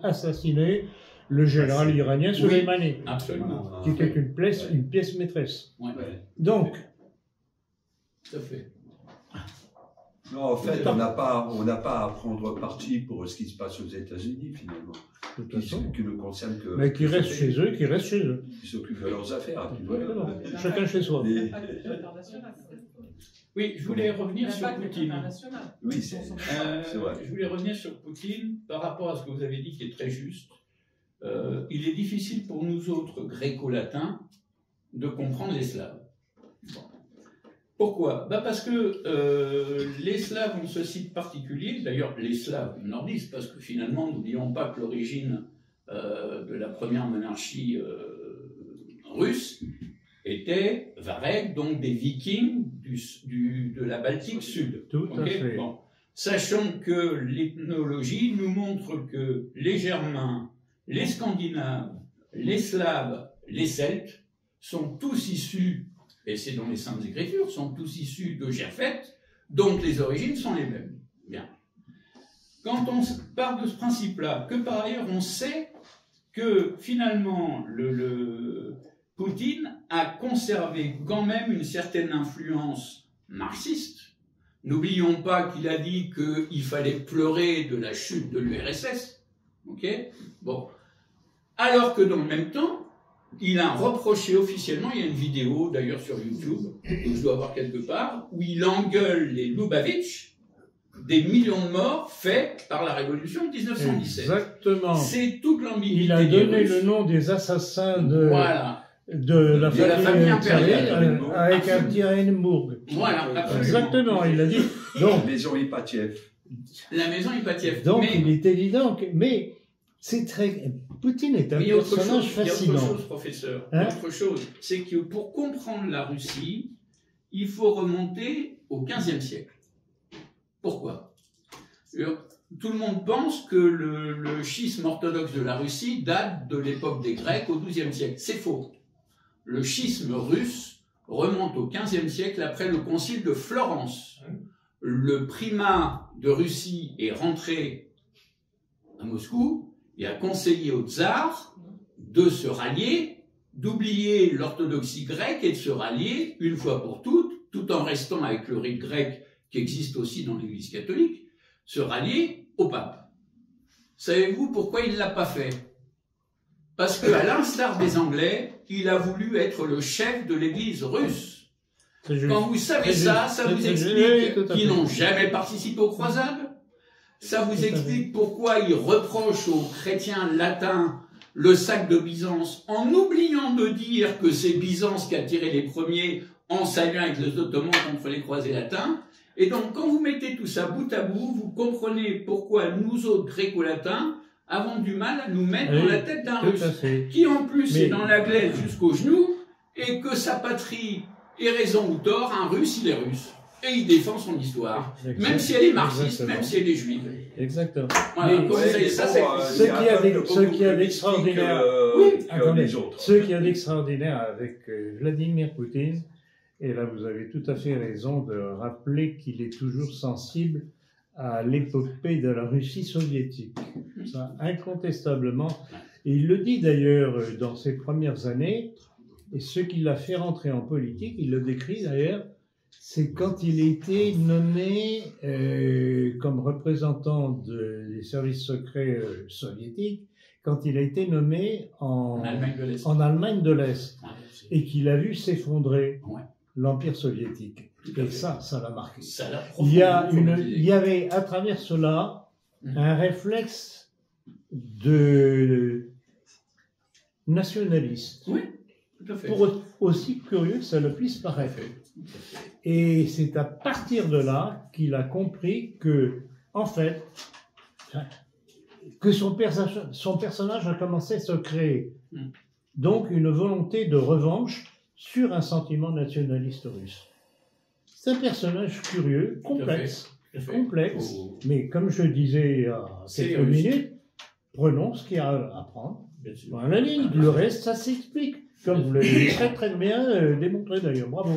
assassiner le général iranien Soleimani, Absolument. qui était une pièce maîtresse. Ouais. Donc, Tout à fait. Non, en fait, on n'a pas à prendre parti pour ce qui se passe aux États-Unis, finalement. de toute façon, Qui ne concerne que. mais qui restent chez eux, Qui s'occupent de leurs affaires. Puis voilà. Chacun chez soi. Oui, je voulais revenir sur Poutine. Oui, c'est vrai. Je voulais revenir sur Poutine par rapport à ce que vous avez dit qui est très juste. Il est difficile pour nous autres gréco-latins de comprendre les Slaves. Bon. Pourquoi? Parce que les Slaves ont ce site particulier, d'ailleurs les Slaves nordistes, parce que finalement, n'oublions pas que l'origine de la première monarchie russe était Vareg, donc des Vikings de la Baltique Sud. Tout à fait. Bon. Sachant que l'ethnologie nous montre que les Germains, les Scandinaves, les Slaves, les Celtes sont tous issus, et c'est dans les Saintes Écritures, sont tous issus de Japhet, donc les origines sont les mêmes. Bien. Quand on part de ce principe-là, que par ailleurs on sait que finalement Poutine a conservé quand même une certaine influence marxiste. N'oublions pas qu'il a dit qu'il fallait pleurer de la chute de l'URSS. Ok ? Bon. Alors que dans le même temps, il a reproché officiellement, il y a une vidéo d'ailleurs sur YouTube, que je dois avoir quelque part, où il engueule les Lubavitch des millions de morts faits par la révolution de 1917. Exactement. C'est toute l'ambiguïté. Il a donné des Russes. le nom des assassins de, Voilà. de la famille impériale. avec un petit Heineburg. Voilà, absolument. Exactement, il a dit. Donc, Maison Ipatiev. La maison Ipatiev. donc mais il est évident que. Mais c'est très. Poutine est un il y a autre personnage chose, il y a fascinant. autre chose, professeur. Hein? Autre chose, c'est que pour comprendre la Russie, il faut remonter au XVe siècle. Pourquoi? Tout le monde pense que le schisme orthodoxe de la Russie date de l'époque des Grecs au XIIe siècle. C'est faux. Le schisme russe remonte au XVe siècle après le concile de Florence. Le primat de Russie est rentré à Moscou et a conseillé au tsar de se rallier, d'oublier l'orthodoxie grecque et de se rallier une fois pour toutes, tout en restant avec le rite grec qui existe aussi dans l'Église catholique, se rallier au pape. Savez-vous pourquoi il ne l'a pas fait? Parce qu'à l'instar des Anglais, il a voulu être le chef de l'Église russe. Quand vous savez ça, ça vous explique qu'ils n'ont jamais participé aux croisades. Ça vous explique pourquoi ils reprochent aux chrétiens latins le sac de Byzance, en oubliant de dire que c'est Byzance qui a tiré les premiers en s'alliant avec les Ottomans contre les croisés latins. Et donc, quand vous mettez tout ça bout à bout, vous comprenez pourquoi nous autres gréco-latins avons du mal à nous mettre dans la tête d'un Russe, qui en plus est dans la glaise jusqu'au genou, et que sa patrie ait raison ou tort, un Russe, il est russe. Et il défend son histoire, même si elle est marxiste, même si elle est juive. Exactement. Voilà, ce qui est d'extraordinaire, ce qui est d'extraordinaire avec Vladimir Poutine, et là vous avez tout à fait raison de rappeler qu'il est toujours sensible à l'épopée de la Russie soviétique. Ça, incontestablement. Et il le dit d'ailleurs dans ses premières années, et ce qui l'a fait rentrer en politique, il le décrit d'ailleurs, c'est quand il a été nommé comme représentant des services secrets soviétiques, quand il a été nommé en Allemagne de l'Est, et qu'il a vu s'effondrer l'Empire soviétique. Et ça l'a marqué. Il y avait à travers cela un réflexe de nationaliste. Oui, tout à fait. Pour aussi curieux que ça le puisse paraître. Et c'est à partir de là qu'il a compris que, en fait, que son personnage a commencé à se créer. Donc une volonté de revanche sur un sentiment nationaliste russe. C'est un personnage curieux, complexe, mais comme je disais il y a quelques minutes, prenons ce qu'il y a à prendre. À la ligne, le reste, ça s'explique. Comme vous l'avez très très bien démontré d'ailleurs, bravo.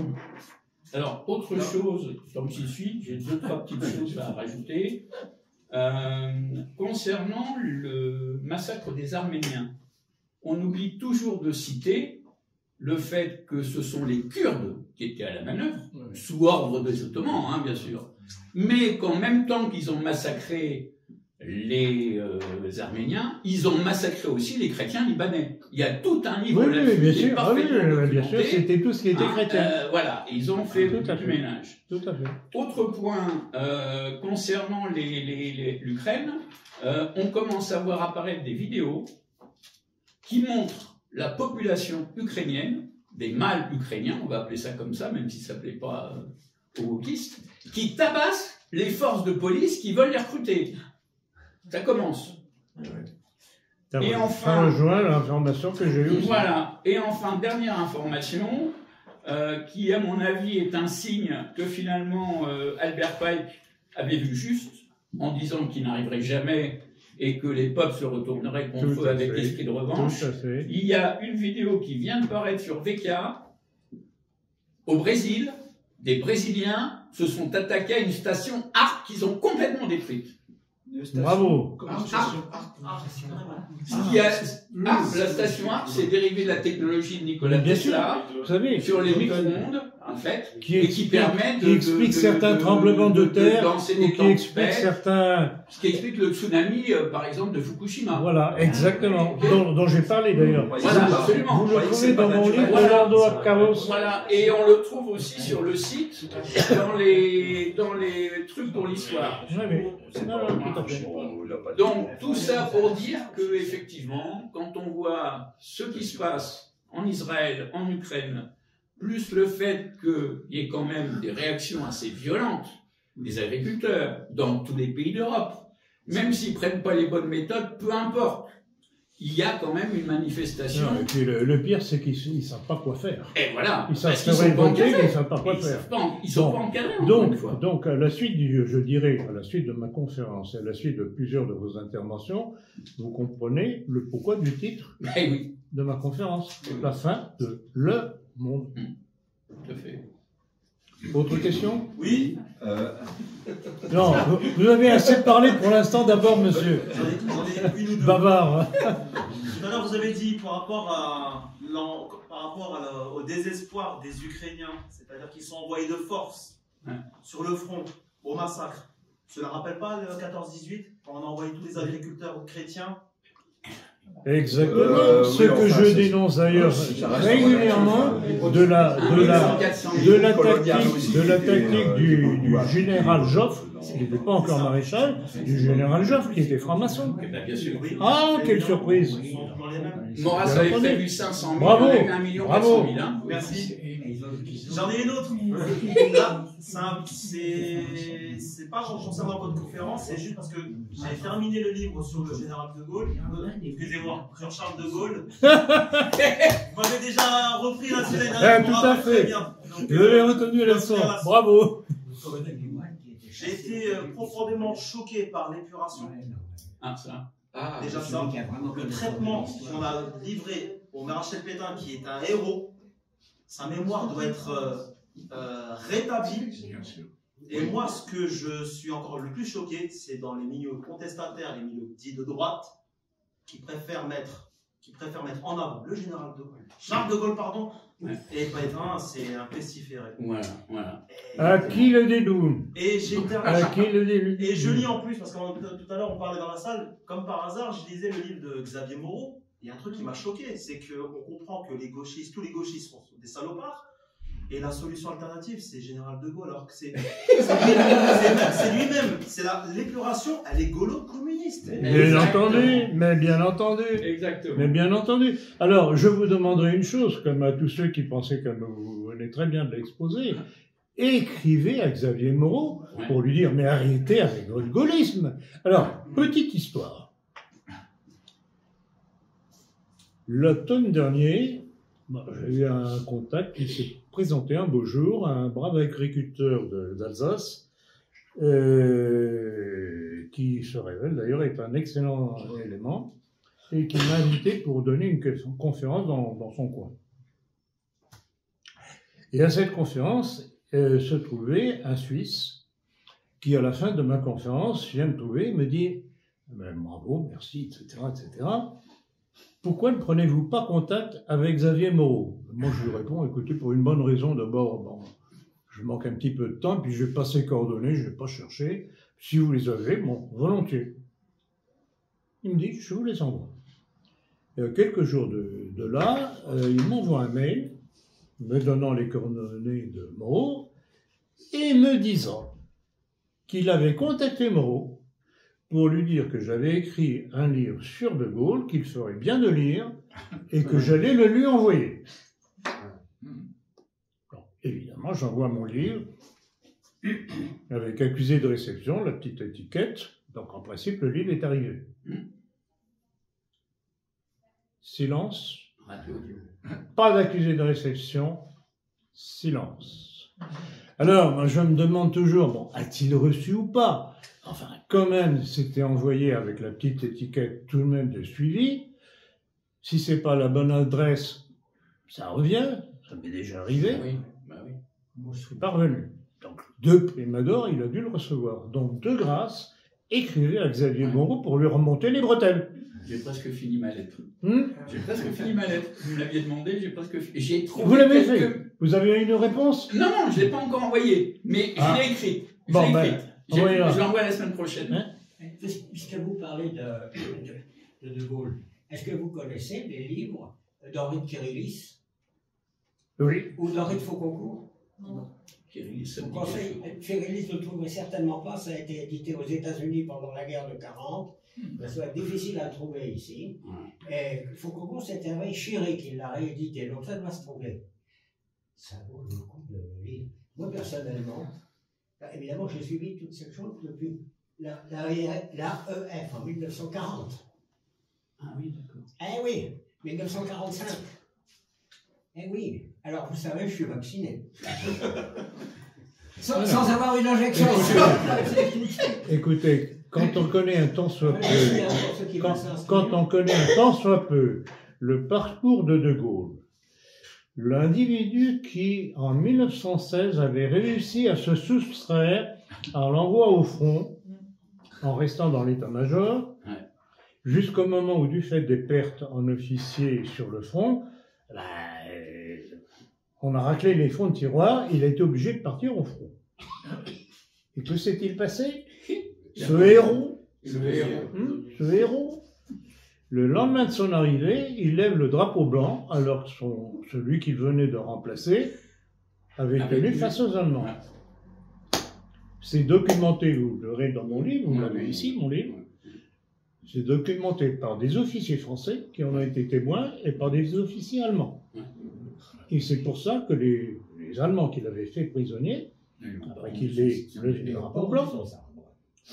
Alors, autre chose, comme j'y suis, j'ai 2-3 petites choses à rajouter. Concernant le massacre des Arméniens, on oublie toujours de citer le fait que ce sont les Kurdes qui étaient à la manœuvre, sous ordre des Ottomans, hein, bien sûr, mais qu'en même temps qu'ils ont massacré les Arméniens, ils ont massacré aussi les chrétiens libanais. Il y a tout un livre là-dessus. Bien sûr, bien sûr, c'était tout ce qui était chrétien. Voilà, ils ont fait du ménage. Tout à fait. Autre point, concernant l'Ukraine, on commence à voir apparaître des vidéos qui montrent la population ukrainienne, des mâles ukrainiens, on va appeler ça comme ça, même si ça ne plaît pas aux wokistes, qui tabassent les forces de police qui veulent les recruter. Ça commence. Et enfin, ça rejoint l'information que j'ai eue aussi. Voilà. Et enfin, dernière information, qui à mon avis est un signe que finalement Albert Pike avait vu juste, en disant qu'il n'arriverait jamais et que les peuples se retourneraient contre eux avec l'esprit de revanche. Il y a une vidéo qui vient de paraître sur VK. Au Brésil, des Brésiliens se sont attaqués à une station ARC qu'ils ont complètement détruite. Bravo. La station ARC, c'est dérivé de la technologie de Nikola Tesla sur les micro-ondes, en fait, qui permet qui explique certains tremblements de terre, ou qui explique certains... Ce qui explique le tsunami, par exemple, de Fukushima. Voilà, exactement, dont j'ai parlé d'ailleurs. Voilà, absolument. Vous le trouvez dans mon livre, Leonardo Carlos. Voilà, et on le trouve aussi sur le site, dans les trucs pour l'histoire. Donc, tout ça pour dire que, effectivement, quand on voit ce qui se passe en Israël, en Ukraine, plus le fait qu'il y ait quand même des réactions assez violentes des agriculteurs dans tous les pays d'Europe, même s'ils ne prennent pas les bonnes méthodes, peu importe, il y a quand même une manifestation. Non, et puis le pire, c'est qu'ils ne savent pas quoi faire. Et voilà. Ils savent se révolter, mais ils ne savent pas quoi faire. Ils ne sont pas encadrés. Donc, à la suite, je dirais, à la suite de ma conférence et à la suite de plusieurs de vos interventions, vous comprenez le pourquoi du titre de ma conférence. La fin de le monde. Tout à fait. Autre question? Oui. Non, vous avez assez parlé pour l'instant. D'abord, monsieur. J'en ai une ou deux. Bavard. Tout à l'heure, vous avez dit par rapport au désespoir des Ukrainiens, c'est-à-dire qu'ils sont envoyés de force sur le front au massacre. Cela ne rappelle pas le 14-18, quand on a envoyé tous les agriculteurs chrétiens? Exactement. Ce que je dénonce d'ailleurs régulièrement de la tactique du général Joffre, qui n'était pas encore maréchal, du général Joffre qui était franc-maçon. Ah, quelle surprise! Maurras avait prévu 500 000, bravo, on a eu 1 400 000. Hein. Merci. J'en ai une autre. Là, c'est pas concernant votre conférence, c'est juste parce que j'ai terminé le livre sur le général de Gaulle. Excusez-moi, sur Charles de Gaulle. Vous m'avez déjà repris la semaine dernière. Tout à fait. Bien. Donc, Je l'ai retenu la leçon. Bravo. J'ai été profondément choqué par l'épuration. Ah, ça. Déjà ça, le traitement qu'on a livré au maréchal Pétain, qui est un héros, sa mémoire doit être rétablie. Et moi, ce que je suis encore le plus choqué, c'est dans les milieux contestataires, les milieux dits de droite, qui préfèrent mettre en avant le général de Gaulle, Charles de Gaulle, pardon, et Pétain, c'est un pestiféré. Voilà. À qui le dédoux? Et j'ai À qui le dédoux? Et je lis en plus, parce que tout à l'heure on parlait dans la salle, comme par hasard, je lisais le livre de Xavier Moreau. Il y a un truc qui m'a choqué, c'est qu'on comprend que les gauchistes, tous les gauchistes sont des salopards, et la solution alternative, c'est Général de Gaulle, alors que c'est lui-même. C'est l'épuration, elle est gaulo-communiste. Bien entendu, mais bien entendu. Exactement. Mais bien entendu. Alors, je vous demanderai une chose, comme à tous ceux qui pensaient comme vous venez très bien de l'exposer. Écrivez à Xavier Moreau pour lui dire, mais arrêtez avec votre gaullisme. Alors, petite histoire. L'automne dernier, j'ai eu un contact qui s'est présenté un beau jour, un brave agriculteur d'Alsace, qui se révèle d'ailleurs être un excellent élément, et qui m'a invité pour donner une conférence dans son coin. Et à cette conférence se trouvait un Suisse qui, à la fin de ma conférence, vient me trouver et me dit « Bravo, merci, etc. etc. Pourquoi ne prenez-vous pas contact avec Xavier Moreau ?» Moi, je lui réponds, écoutez, pour une bonne raison, d'abord, bon, je manque un petit peu de temps, puis je n'ai pas ses coordonnées, je ne vais pas chercher. Si vous les avez, bon, volontiers. Il me dit, je vous les envoie. Et quelques jours de là, il m'envoie un mail, me donnant les coordonnées de Moreau, et me disant qu'il avait contacté Moreau pour lui dire que j'avais écrit un livre sur De Gaulle, qu'il ferait bien de lire, et que j'allais le lui envoyer. Donc, évidemment, j'envoie mon livre, avec accusé de réception, la petite étiquette, donc en principe, le livre est arrivé. Silence. Pas d'accusé de réception, silence. Alors, moi, je me demande toujours, bon, a-t-il reçu ou pas? Enfin, quand même, c'était envoyé avec la petite étiquette tout de même de suivi. Si c'est pas la bonne adresse, ça revient, ça m'est déjà arrivé. Oui. Moi, je suis parvenu. Donc, de prime abord, il a dû le recevoir. Donc, de grâce, écrivez à Xavier Moreau pour lui remonter les bretelles. J'ai presque fini ma lettre. J'ai presque fini ma lettre. Vous me l'aviez demandé, j'ai presque fini. J'ai trouvé Vous l'avez fait? Vous avez eu une réponse? Non, je ne l'ai pas encore envoyée, mais je l'ai écrite. Je l'envoie la semaine prochaine. Puisque vous parlez de Gaulle, est-ce que vous connaissez les livres d'Henri de Kérillis? Oui. Ou d'Henri de Fauconcourt? Non. Kérillis ne le trouverez certainement pas, ça a été édité aux États-Unis pendant la guerre de 40. Ça va être difficile à trouver ici. Et Fauconcourt, c'était avec Chéry qui l'a réédité, donc ça doit se trouver. Ça vaut le coup de le lire. Moi, personnellement, évidemment, j'ai suivi toutes ces choses depuis l'AEF en 1940. Ah oui, d'accord. Eh oui, 1945. Eh oui, alors vous savez, je suis vacciné. sans avoir une injection. Écoutez, quand on connaît un tant soit peu, quand on connaît un tant soit peu le parcours de Gaulle, l'individu qui, en 1916, avait réussi à se soustraire à l'envoi au front, en restant dans l'état-major, jusqu'au moment où, du fait des pertes en officiers sur le front, on a raclé les fonds de tiroir, il a été obligé de partir au front. Et que s'est-il passé? Ce héros, le lendemain de son arrivée, il lève le drapeau blanc, alors que celui qu'il venait de remplacer avait tenu face aux Allemands. C'est documenté, vous l'aurez dans mon livre, vous l'avez ici, mon livre. C'est documenté par des officiers français qui en ont été témoins et par des officiers allemands. Et c'est pour ça que les les Allemands qui l'avaient fait prisonnier, après qu'il ait le drapeau blanc,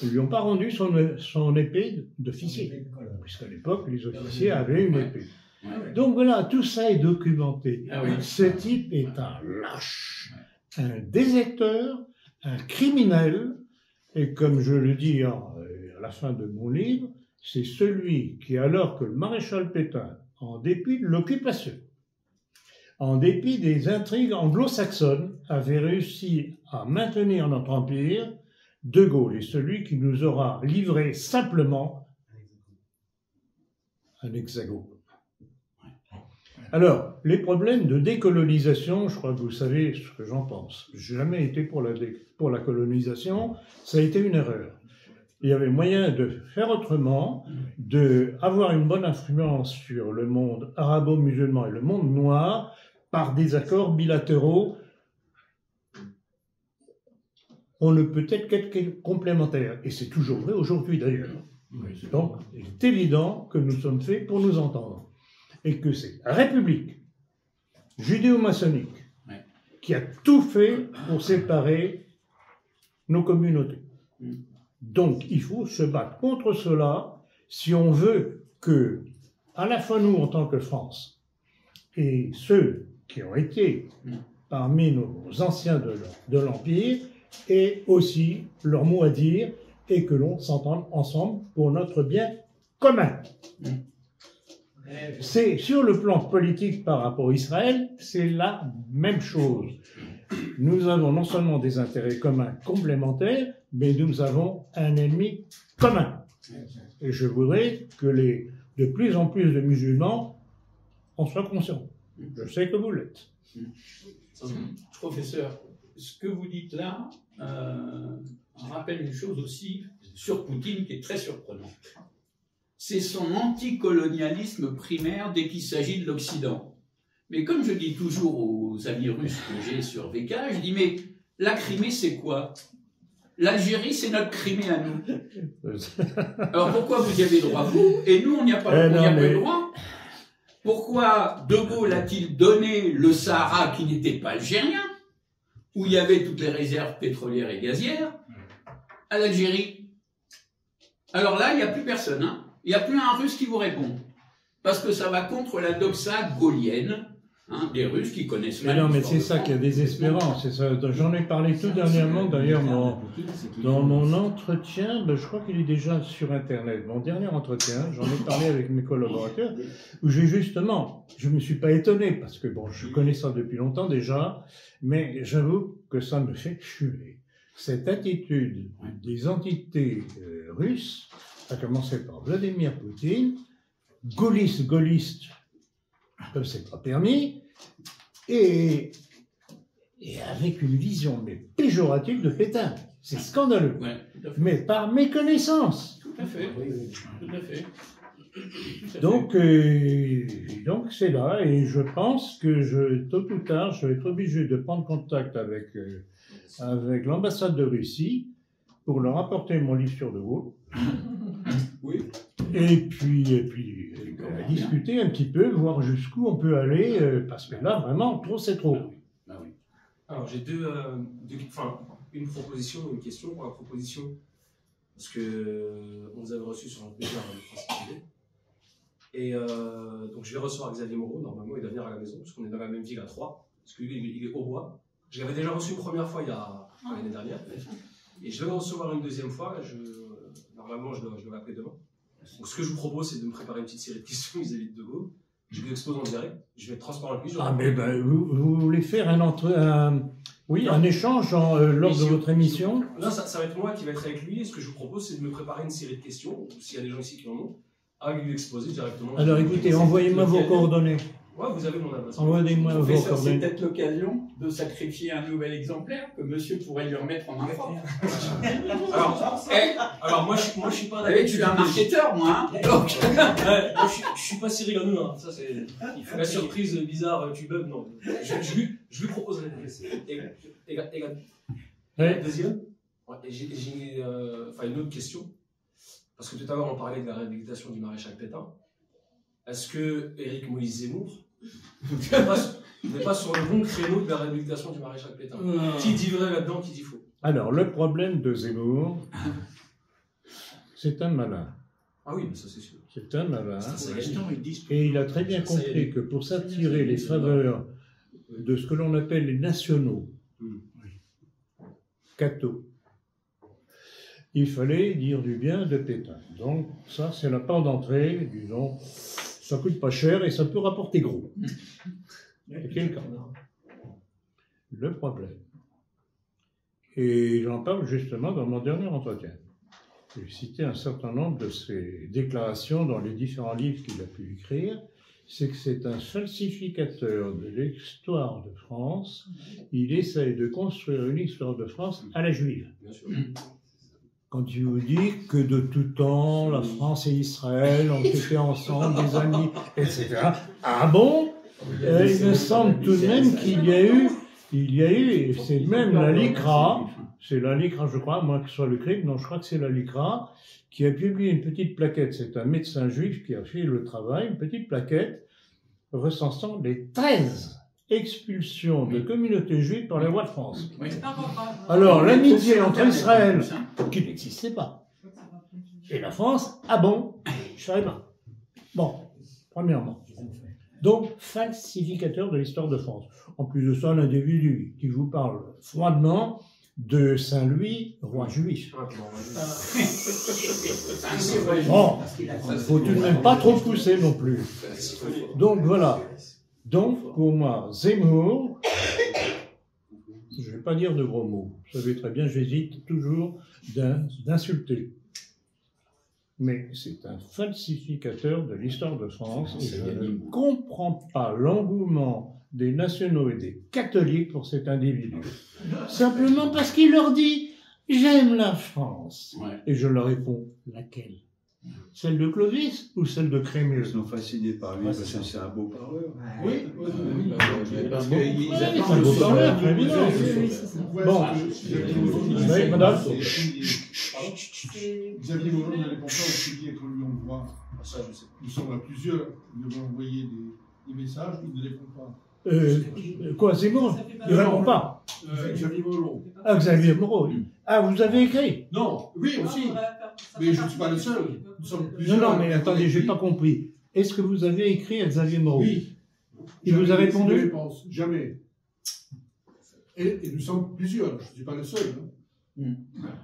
ils ne lui ont pas rendu son épée d'officier, puisqu'à l'époque, les officiers avaient une épée. Donc voilà, tout ça est documenté. Ce type est un lâche, un déserteur, un criminel, et comme je le dis à la fin de mon livre, c'est celui qui, alors que le maréchal Pétain, en dépit de l'occupation, en dépit des intrigues anglo-saxonnes, avait réussi à maintenir notre empire, De Gaulle est celui qui nous aura livré simplement un hexagone. Alors, les problèmes de décolonisation, je crois que vous savez ce que j'en pense. Je n'ai jamais été pour la colonisation, ça a été une erreur. Il y avait moyen de faire autrement, d'avoir une bonne influence sur le monde arabo-musulman et le monde noir par des accords bilatéraux. On ne peut être qu'être complémentaires, et c'est toujours vrai aujourd'hui d'ailleurs. Donc, il est évident que nous sommes faits pour nous entendre. Et que c'est la République judéo-maçonnique qui a tout fait pour séparer nos communautés. Donc, il faut se battre contre cela si on veut que, à la fois nous, en tant que France, et ceux qui ont été parmi nos anciens de l'Empire, aient aussi leur mot à dire et que l'on s'entende ensemble pour notre bien commun. C'est sur le plan politique par rapport à Israël, c'est la même chose. Nous avons non seulement des intérêts communs complémentaires, mais nous avons un ennemi commun. Et je voudrais que de plus en plus de musulmans en soient conscients. Je sais que vous l'êtes. Professeur, ce que vous dites là rappelle une chose aussi sur Poutine qui est très surprenante. C'est son anticolonialisme primaire dès qu'il s'agit de l'Occident. Mais comme je dis toujours aux amis russes que j'ai sur VK, je dis mais la Crimée c'est quoi? L'Algérie c'est notre Crimée à nous. Alors pourquoi vous y avez droit vous et nous on n'y a pas le droit? Pourquoi De Gaulle a-t-il donné le Sahara qui n'était pas algérien, où il y avait toutes les réserves pétrolières et gazières, à l'Algérie? Alors là il n'y a plus personne, hein. Il n'y a plus un Russe qui vous répond. Parce que ça va contre la doxa gaulienne, hein, des Russes qui connaissent mal. Mais non, mais c'est ça qui est désespérant. J'en ai parlé tout dernièrement, d'ailleurs, dans mon entretien, je crois qu'il est déjà sur Internet. Mon dernier entretien, j'en ai parlé avec mes collaborateurs, où je ne me suis pas étonné, parce que bon, je connais ça depuis longtemps déjà, mais j'avoue que ça me fait fumer. Cette attitude des entités russes, à commencer par Vladimir Poutine, gaulliste, comme c'est pas permis, et avec une vision mais péjorative de Pétain. C'est scandaleux. Ouais, mais par méconnaissance. Tout à fait. Tout à fait. Donc c'est là, et je pense que tôt ou tard, je vais être obligé de prendre contact avec l'ambassade de Russie pour leur apporter mon livre sur De Gaulle. Oui. Et puis discuter un petit peu, voir jusqu'où on peut aller, parce que là, vraiment, trop, c'est trop. Ah oui. Alors, j'ai une proposition et une question. Pour la proposition, parce que on vous avait reçu sur un plaisir de principe. Et donc, je vais recevoir Xavier Moreau, normalement, il doit venir à la maison, parce qu'on est dans la même ville à Troyes, parce qu'il il est au bois. Je l'avais déjà reçu une première fois l'année dernière, et je vais le recevoir une deuxième fois. Normalement, je dois l'appeler demain. Donc, ce que je vous propose, c'est de me préparer une petite série de questions vis-à-vis de De Gaulle. Je vous expose en direct. Je vais être transparent avec lui. Mais vous voulez faire un échange lors de votre émission? Là, ça va être moi qui va être avec lui. Et ce que je vous propose, c'est de me préparer une série de questions, s'il y a des gens ici qui en ont, à lui exposer directement. Alors écoutez, envoyez-moi vos coordonnées. Ouais, vous avez mon adresse. Envoyez-moi vos C'est coordonnées. peut-être l'occasion de sacrifier un nouvel exemplaire que monsieur pourrait lui remettre en info. Alors moi, je suis pas Je suis un marketeur, moi. Hein, donc. Je suis pas Cyril Hanouna. Ça, c'est la surprise bizarre, tu bugs. Non. Je lui propose la deuxième. J'ai une autre question. Parce que tout à l'heure, on parlait de la réhabilitation du maréchal Pétain. Est-ce que Éric Moïse Zemmour On n'est pas sur le bon créneau de la réhabilitation du maréchal Pétain. Qui dit vrai là-dedans, qui dit faux? Alors, le problème de Zemmour, c'est un malin. Ah oui, mais ça c'est sûr. C'est un malin. Ça, Et il a très bien compris que pour s'attirer les faveurs de ce que l'on appelle les nationaux, cathos, il fallait dire du bien de Pétain. Donc, ça, c'est la porte d'entrée, disons, ça coûte pas cher et ça peut rapporter gros. C'est quelqu'un. Le problème. Et j'en parle justement dans mon dernier entretien. J'ai cité un certain nombre de ses déclarations dans les différents livres qu'il a pu écrire. C'est que c'est un falsificateur de l'histoire de France. Il essaye de construire une histoire de France à la juive. Bien sûr. Quand il vous dit que de tout temps, la France et Israël ont été ensemble, des amis, etc. Ah bon? Il me semble tout de même qu'il y a eu, et c'est même la LICRA, c'est la LICRA, je crois, moi que ce soit le CRIP, non, je crois que c'est la LICRA, qui a publié une petite plaquette. C'est un médecin juif qui a fait le travail, une petite plaquette recensant les 13 expulsions de communautés juives par les rois de France. Oui. Alors, l'amitié entre Israël, qui n'existait pas, et la France, ah bon, je savais pas. Bon, premièrement. Donc, falsificateur de l'histoire de France. En plus de ça, l'individu qui vous parle froidement de Saint-Louis, roi juif. Bon, il ne faut tout de même pas trop pousser non plus. Donc, voilà. Donc, pour moi, Zemmour, je ne vais pas dire de gros mots. Vous savez très bien, j'hésite toujours d'insulter. Mais c'est un falsificateur de l'histoire de France. Et je ne comprends pas l'engouement des nationaux et des catholiques pour cet individu. Simplement parce qu'il leur dit « J'aime la France ». Et je leur réponds « Laquelle ? Celle de Clovis ou celle de Crémieux ?» Ils sont fascinés par lui parce que c'est un beau parleur. Oui, parce qu'ils attendent un beau parleur, très bien. Bon, oui, madame. Xavier Moreau n'allait pas aussi bien qu'on lui envoie. Nous sommes à plusieurs, nous devons envoyer des messages, il ne répond pas. Quoi, Zemmour? Il ne répond pas. Xavier Moreau. Ah, Xavier Moreau. Ah, vous avez écrit? Non, oui aussi. Mais je ne suis pas le seul. Nous sommes plusieurs. Non, mais attendez, je n'ai pas compris. Est-ce que vous avez écrit à Xavier Moreau? Oui. Il vous a répondu? Réponse. Jamais. Et nous sommes plusieurs, je ne suis pas le seul.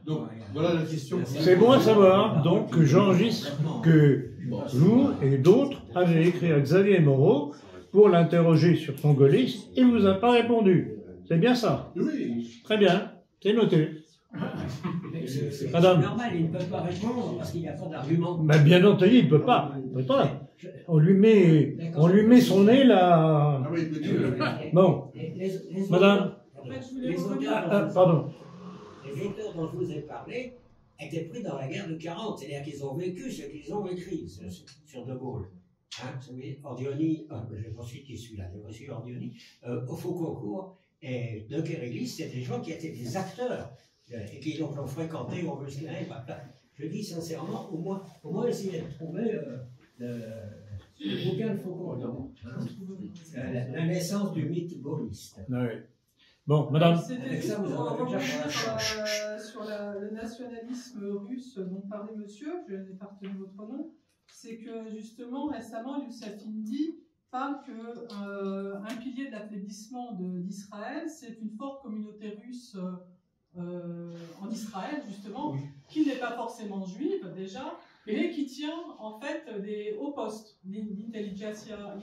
Donc, voilà la question. C'est bon à savoir, donc, que j'enregistre que vous et d'autres avez écrit à Xavier Moreau pour l'interroger sur son gaullisme, il ne vous a pas répondu. C'est bien ça? Oui. Très bien, c'est noté. Madame. C'est normal, il ne peut pas répondre parce qu'il n'y a pas d'argument. Mais bien entendu, il ne peut pas. On lui met son nez là. Bon. Madame. Pardon. Les auteurs dont je vous ai parlé étaient pris dans la guerre de 40, c'est-à-dire qu'ils ont vécu ce qu'ils ont écrit sur De Gaulle. Hein, vous savez, Ordioni, je ne sais qui celui-là, j'ai reçu Ordioni, Fauconcourt et De Kérélis, c'était des gens qui étaient des acteurs et qui donc l'ont fréquenté, ont vu ce qu'il y avait. Je dis sincèrement, au moins essayer de trouver le bouquin de Fauconcourt, la naissance du mythe gaulliste. Oui. Bon, madame. C'était juste pour revenir sur le nationalisme russe dont parlait monsieur, je n'ai pas retenu votre nom, c'est que justement récemment Youssef Indy parle qu'un pilier de l'affaiblissement d'Israël, c'est une forte communauté russe en Israël justement, oui, qui n'est pas forcément juive déjà, mais qui tient en fait des hauts postes, l'intelligentsia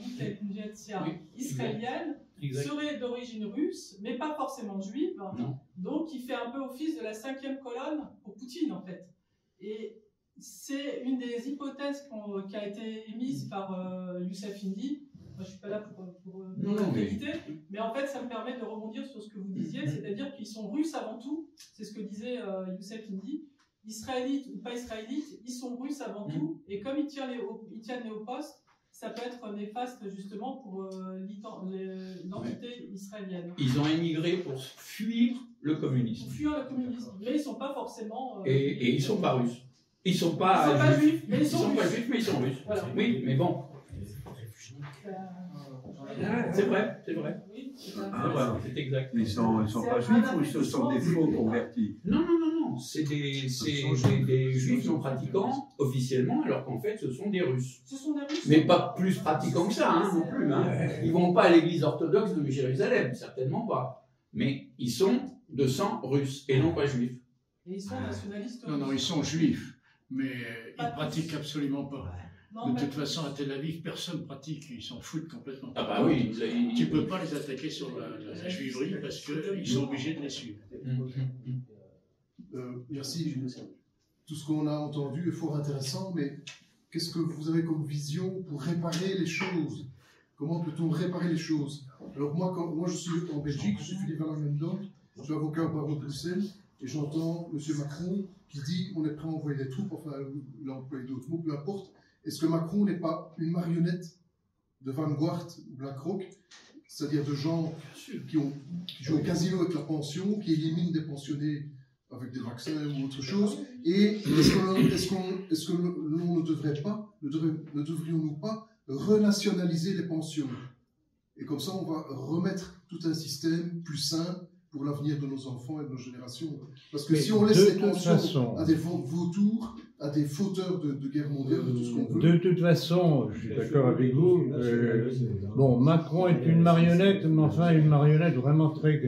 israélienne. Exact. Serait d'origine russe, mais pas forcément juive, non. Donc il fait un peu office de la 5e colonne pour Poutine en fait. Et c'est une des hypothèses qui a été émise par Youssef Indy. Moi je ne suis pas là pour l'actualité, mais en fait ça me permet de rebondir sur ce que vous disiez, c'est-à-dire qu'ils sont russes avant tout, c'est ce que disait Youssef Indy. Israélites ou pas israélites, ils sont russes avant tout, et comme ils tiennent les hauts postes, ça peut être néfaste justement pour l'identité israélienne. Ils ont émigré pour fuir le communisme. Pour fuir le communisme, mais ils ne sont pas forcément... et ils ne sont pas russes. Ils ne sont pas, juifs, mais ils sont pas juifs, mais ils sont russes. Voilà. Oui, mais bon. C'est vrai, c'est vrai. Oui, c'est C'est exact. Ils sont pas juifs ou ce sont des faux convertis? Non, c'est des juifs non pratiquants officiellement, alors qu'en fait ce sont des Russes. Ce sont des Russes. Mais pas plus pratiquants que ça, non plus. Ils vont pas à l'église orthodoxe de Jérusalem, certainement pas. Mais ils sont de sang russe et non pas juifs. Et ils sont nationalistes. Non, ils sont juifs, mais ils ne pratiquent absolument pas. Non, De toute façon, à Tel Aviv, personne ne pratique, ils s'en foutent complètement. Ah bah oui. Tu ne peux pas les attaquer sur la juiverie parce qu'ils sont obligés de les suivre. Merci. Tout ce qu'on a entendu est fort intéressant, mais qu'est-ce que vous avez comme vision pour réparer les choses? Comment peut-on réparer les choses? Alors moi je suis en Belgique, je suis Philippe Van Langendonk, je suis avocat au barreau de Bruxelles, et j'entends M. Macron qui dit on est prêt à envoyer des troupes, enfin il a employé d'autres mots, peu importe. Est-ce que Macron n'est pas une marionnette de Vanguard ou BlackRock, c'est-à-dire de gens qui jouent au casino avec la pension, qui éliminent des pensionnés avec des vaccins ou autre chose? Et est-ce que l'on ne devrions-nous pas renationaliser les pensions? Et comme ça, on va remettre tout un système plus sain pour l'avenir de nos enfants et de nos générations. Parce que si on laisse les pensions à des vautours, à des fauteurs de guerre mondiale, de tout ce qu'on veut... De toute façon, je suis d'accord avec vous. Bon, Macron est une marionnette, mais enfin une marionnette vraiment très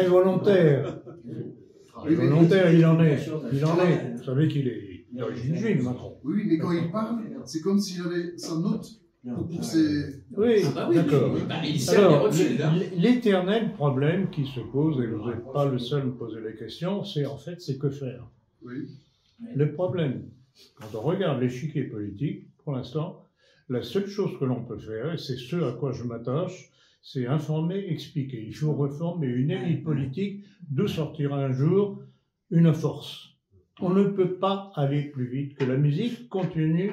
volontaire. Volontaire, il en est. Vous savez qu'il est d'origine juive, Macron. Oui, mais quand il parle, c'est comme s'il avait sa note pour ses... Oui, d'accord. Alors, l'éternel problème qui se pose, et vous n'êtes pas le seul à me poser la question, c'est en fait, c'est que faire. Oui. Le problème, quand on regarde l'échiquier politique, pour l'instant, la seule chose que l'on peut faire, et c'est ce à quoi je m'attache, c'est informer, expliquer. Il faut reformer une élite politique d'où sortira un jour une force. On ne peut pas aller plus vite que la musique continue.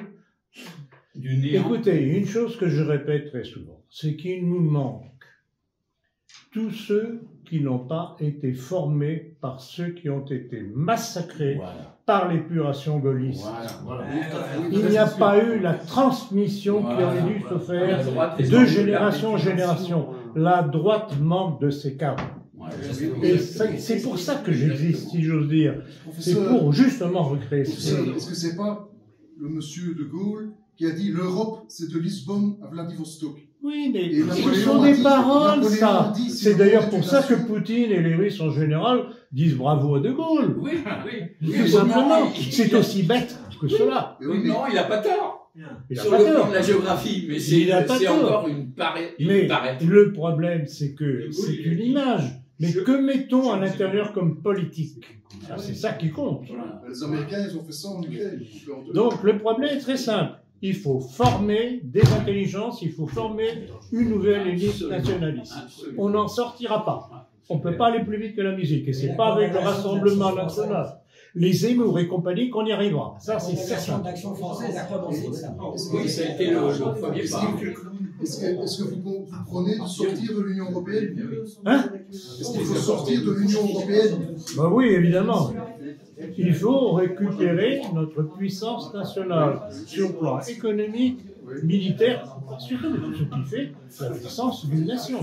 Écoutez, une chose que je répète très souvent, c'est qu'il nous manque tous ceux qui n'ont pas été formés par ceux qui ont été massacrés par l'épuration gaulliste. Il n'y a pas eu la transmission qui aurait dû se faire de génération en génération. La droite manque de ces cadres. Et c'est pour ça que j'existe, si j'ose dire. C'est pour justement recréer ça. Est-ce que c'est pas le monsieur de Gaulle qui a dit l'Europe, c'est de Lisbonne à Vladivostok? Oui, mais ce sont des paroles, ça. C'est d'ailleurs pour ça que Poutine et les Russes en général disent bravo à De Gaulle. Oui. Tout simplement. C'est aussi bête que cela. Non, il n'a pas tort. Il Sur le plan de la géographie, mais c'est encore une Mais le problème, c'est que c'est une image. Mais que mettons à l'intérieur comme politique? C'est ça qui compte. Les Américains, ils ont fait ça en Ukraine. Donc le problème est très simple. Il faut former des intelligences, il faut former une nouvelle élite nationaliste. On n'en sortira pas. On ne peut pas aller plus vite que la musique. Et c'est pas avec le Rassemblement national, les Zemmour et compagnie qu'on y arrivera. Ça, c'est certain. L'action française a commencé ça. Oui, ça a été le premier pas. Est-ce que vous prenez de sortir de l'Union européenne? Hein? Est-ce qu'il faut sortir de l'Union européenne? Ben oui, évidemment. Il faut récupérer notre puissance nationale sur le plan économique, militaire, surtout tout ce qui fait la puissance d'une nation.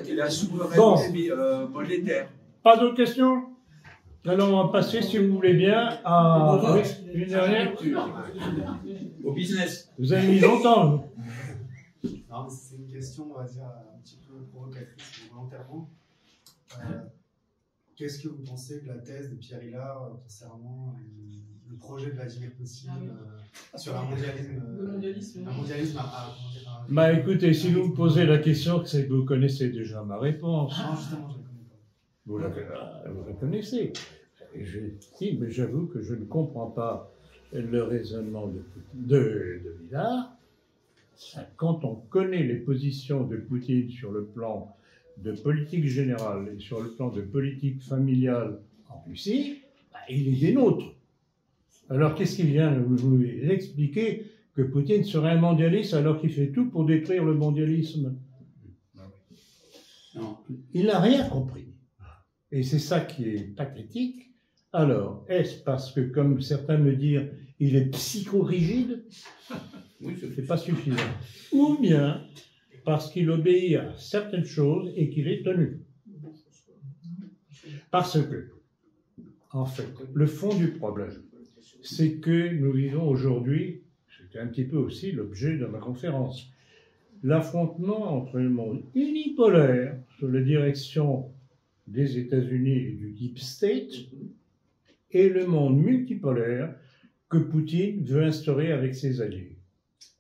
Et la souveraineté monétaire. Pas d'autres questions? Alors on va passer, si vous voulez bien, à une dernière. Au business. Vous avez mis longtemps. C'est une question, on va dire, un petit peu provocatrice volontairement. Qu'est-ce que vous pensez de la thèse de Pierre Hillard concernant le projet de Vladimir Poutine sur un mondialisme, Bah écoutez, si vous me posez la question, c'est que vous connaissez déjà ma réponse. Non, justement, je ne la connais pas. Vous la connaissez. Si, mais j'avoue que je ne comprends pas le raisonnement de Hillard. Quand on connaît les positions de Poutine sur le plan de politique générale et sur le plan de politique familiale en Russie, bah, il est des nôtres. Alors qu'est-ce qu'il vient vous expliquer que Poutine serait un mondialiste alors qu'il fait tout pour détruire le mondialisme? Non. Il n'a rien compris. Et c'est ça qui est pathétique. Alors, est-ce parce que, comme certains me disent, il est psychorigide? Oui, c'est pas suffisant. Ou bien parce qu'il obéit à certaines choses et qu'il est tenu. Parce que, en fait, le fond du problème, c'est que nous vivons aujourd'hui, c'était un petit peu aussi l'objet de ma conférence, l'affrontement entre le monde unipolaire sous la direction des États-Unis et du Deep State et le monde multipolaire que Poutine veut instaurer avec ses alliés.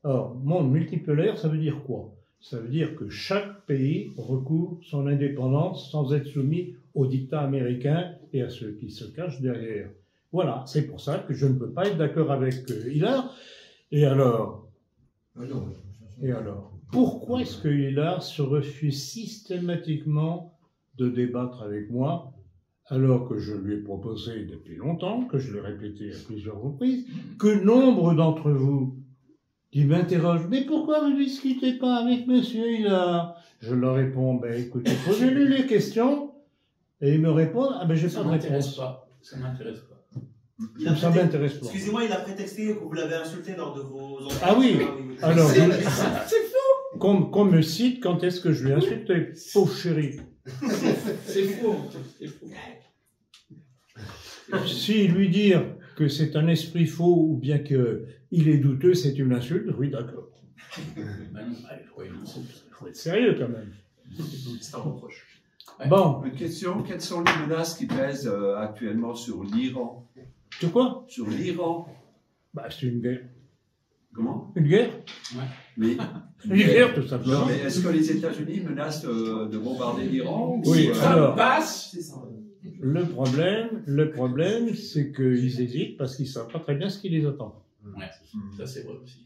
Or, monde multipolaire, ça veut dire quoi? Ça veut dire que chaque pays recouvre son indépendance sans être soumis aux dictats américains et à ceux qui se cachent derrière. Voilà, c'est pour ça que je ne peux pas être d'accord avec Hillard. Et alors, pourquoi est-ce que Hillard se refuse systématiquement de débattre avec moi, alors que je lui ai proposé depuis longtemps, que je l'ai répété à plusieurs reprises, que nombre d'entre vous qui m'interrogent, mais pourquoi vous ne discutez pas avec monsieur Hillard? Je leur réponds, ben écoutez, posez-lui les questions, et ils me répondent, ah ben j'ai pas de réponse. Ça m'intéresse pas. Ça m'intéresse pas. Excusez-moi, il a prétexté que vous l'avez insulté lors de vos entretiens. Ah oui, alors, c'est faux. qu'on me cite quand est-ce que je l'ai insulté, pauvre chéri. C'est faux, c'est faux. Si lui dire que c'est un esprit faux ou bien qu'il est douteux, c'est une insulte, oui, d'accord. Il faut être sérieux quand même. C'est un reproche. Bon. Une question, quelles sont les menaces qui pèsent actuellement sur l'Iran? Sur quoi? Sur l'Iran. Bah, c'est une guerre. Comment? Une guerre? Ouais. Mais, une guerre, tout simplement. Non, mais est-ce que les États-Unis menacent de bombarder l'Iran? Oui, alors. Passe. Le problème, c'est qu'ils hésitent parce qu'ils ne savent pas très bien ce qui les attend. Ouais, ça c'est vrai aussi.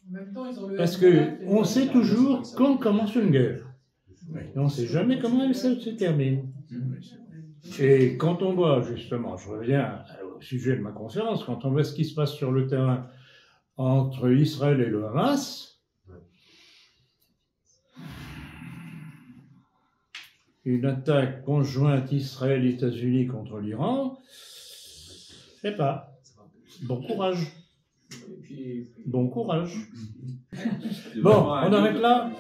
En même temps, ils ont le Parce qu'on sait toujours quand commence une guerre. Mais on ne sait jamais comment elle se termine. Et quand on voit, justement, je reviens au sujet de ma conférence, quand on voit ce qui se passe sur le terrain entre Israël et le Hamas, une attaque conjointe Israël-États-Unis contre l'Iran, je sais pas. Bon courage. Bon courage. Bon, on arrête là.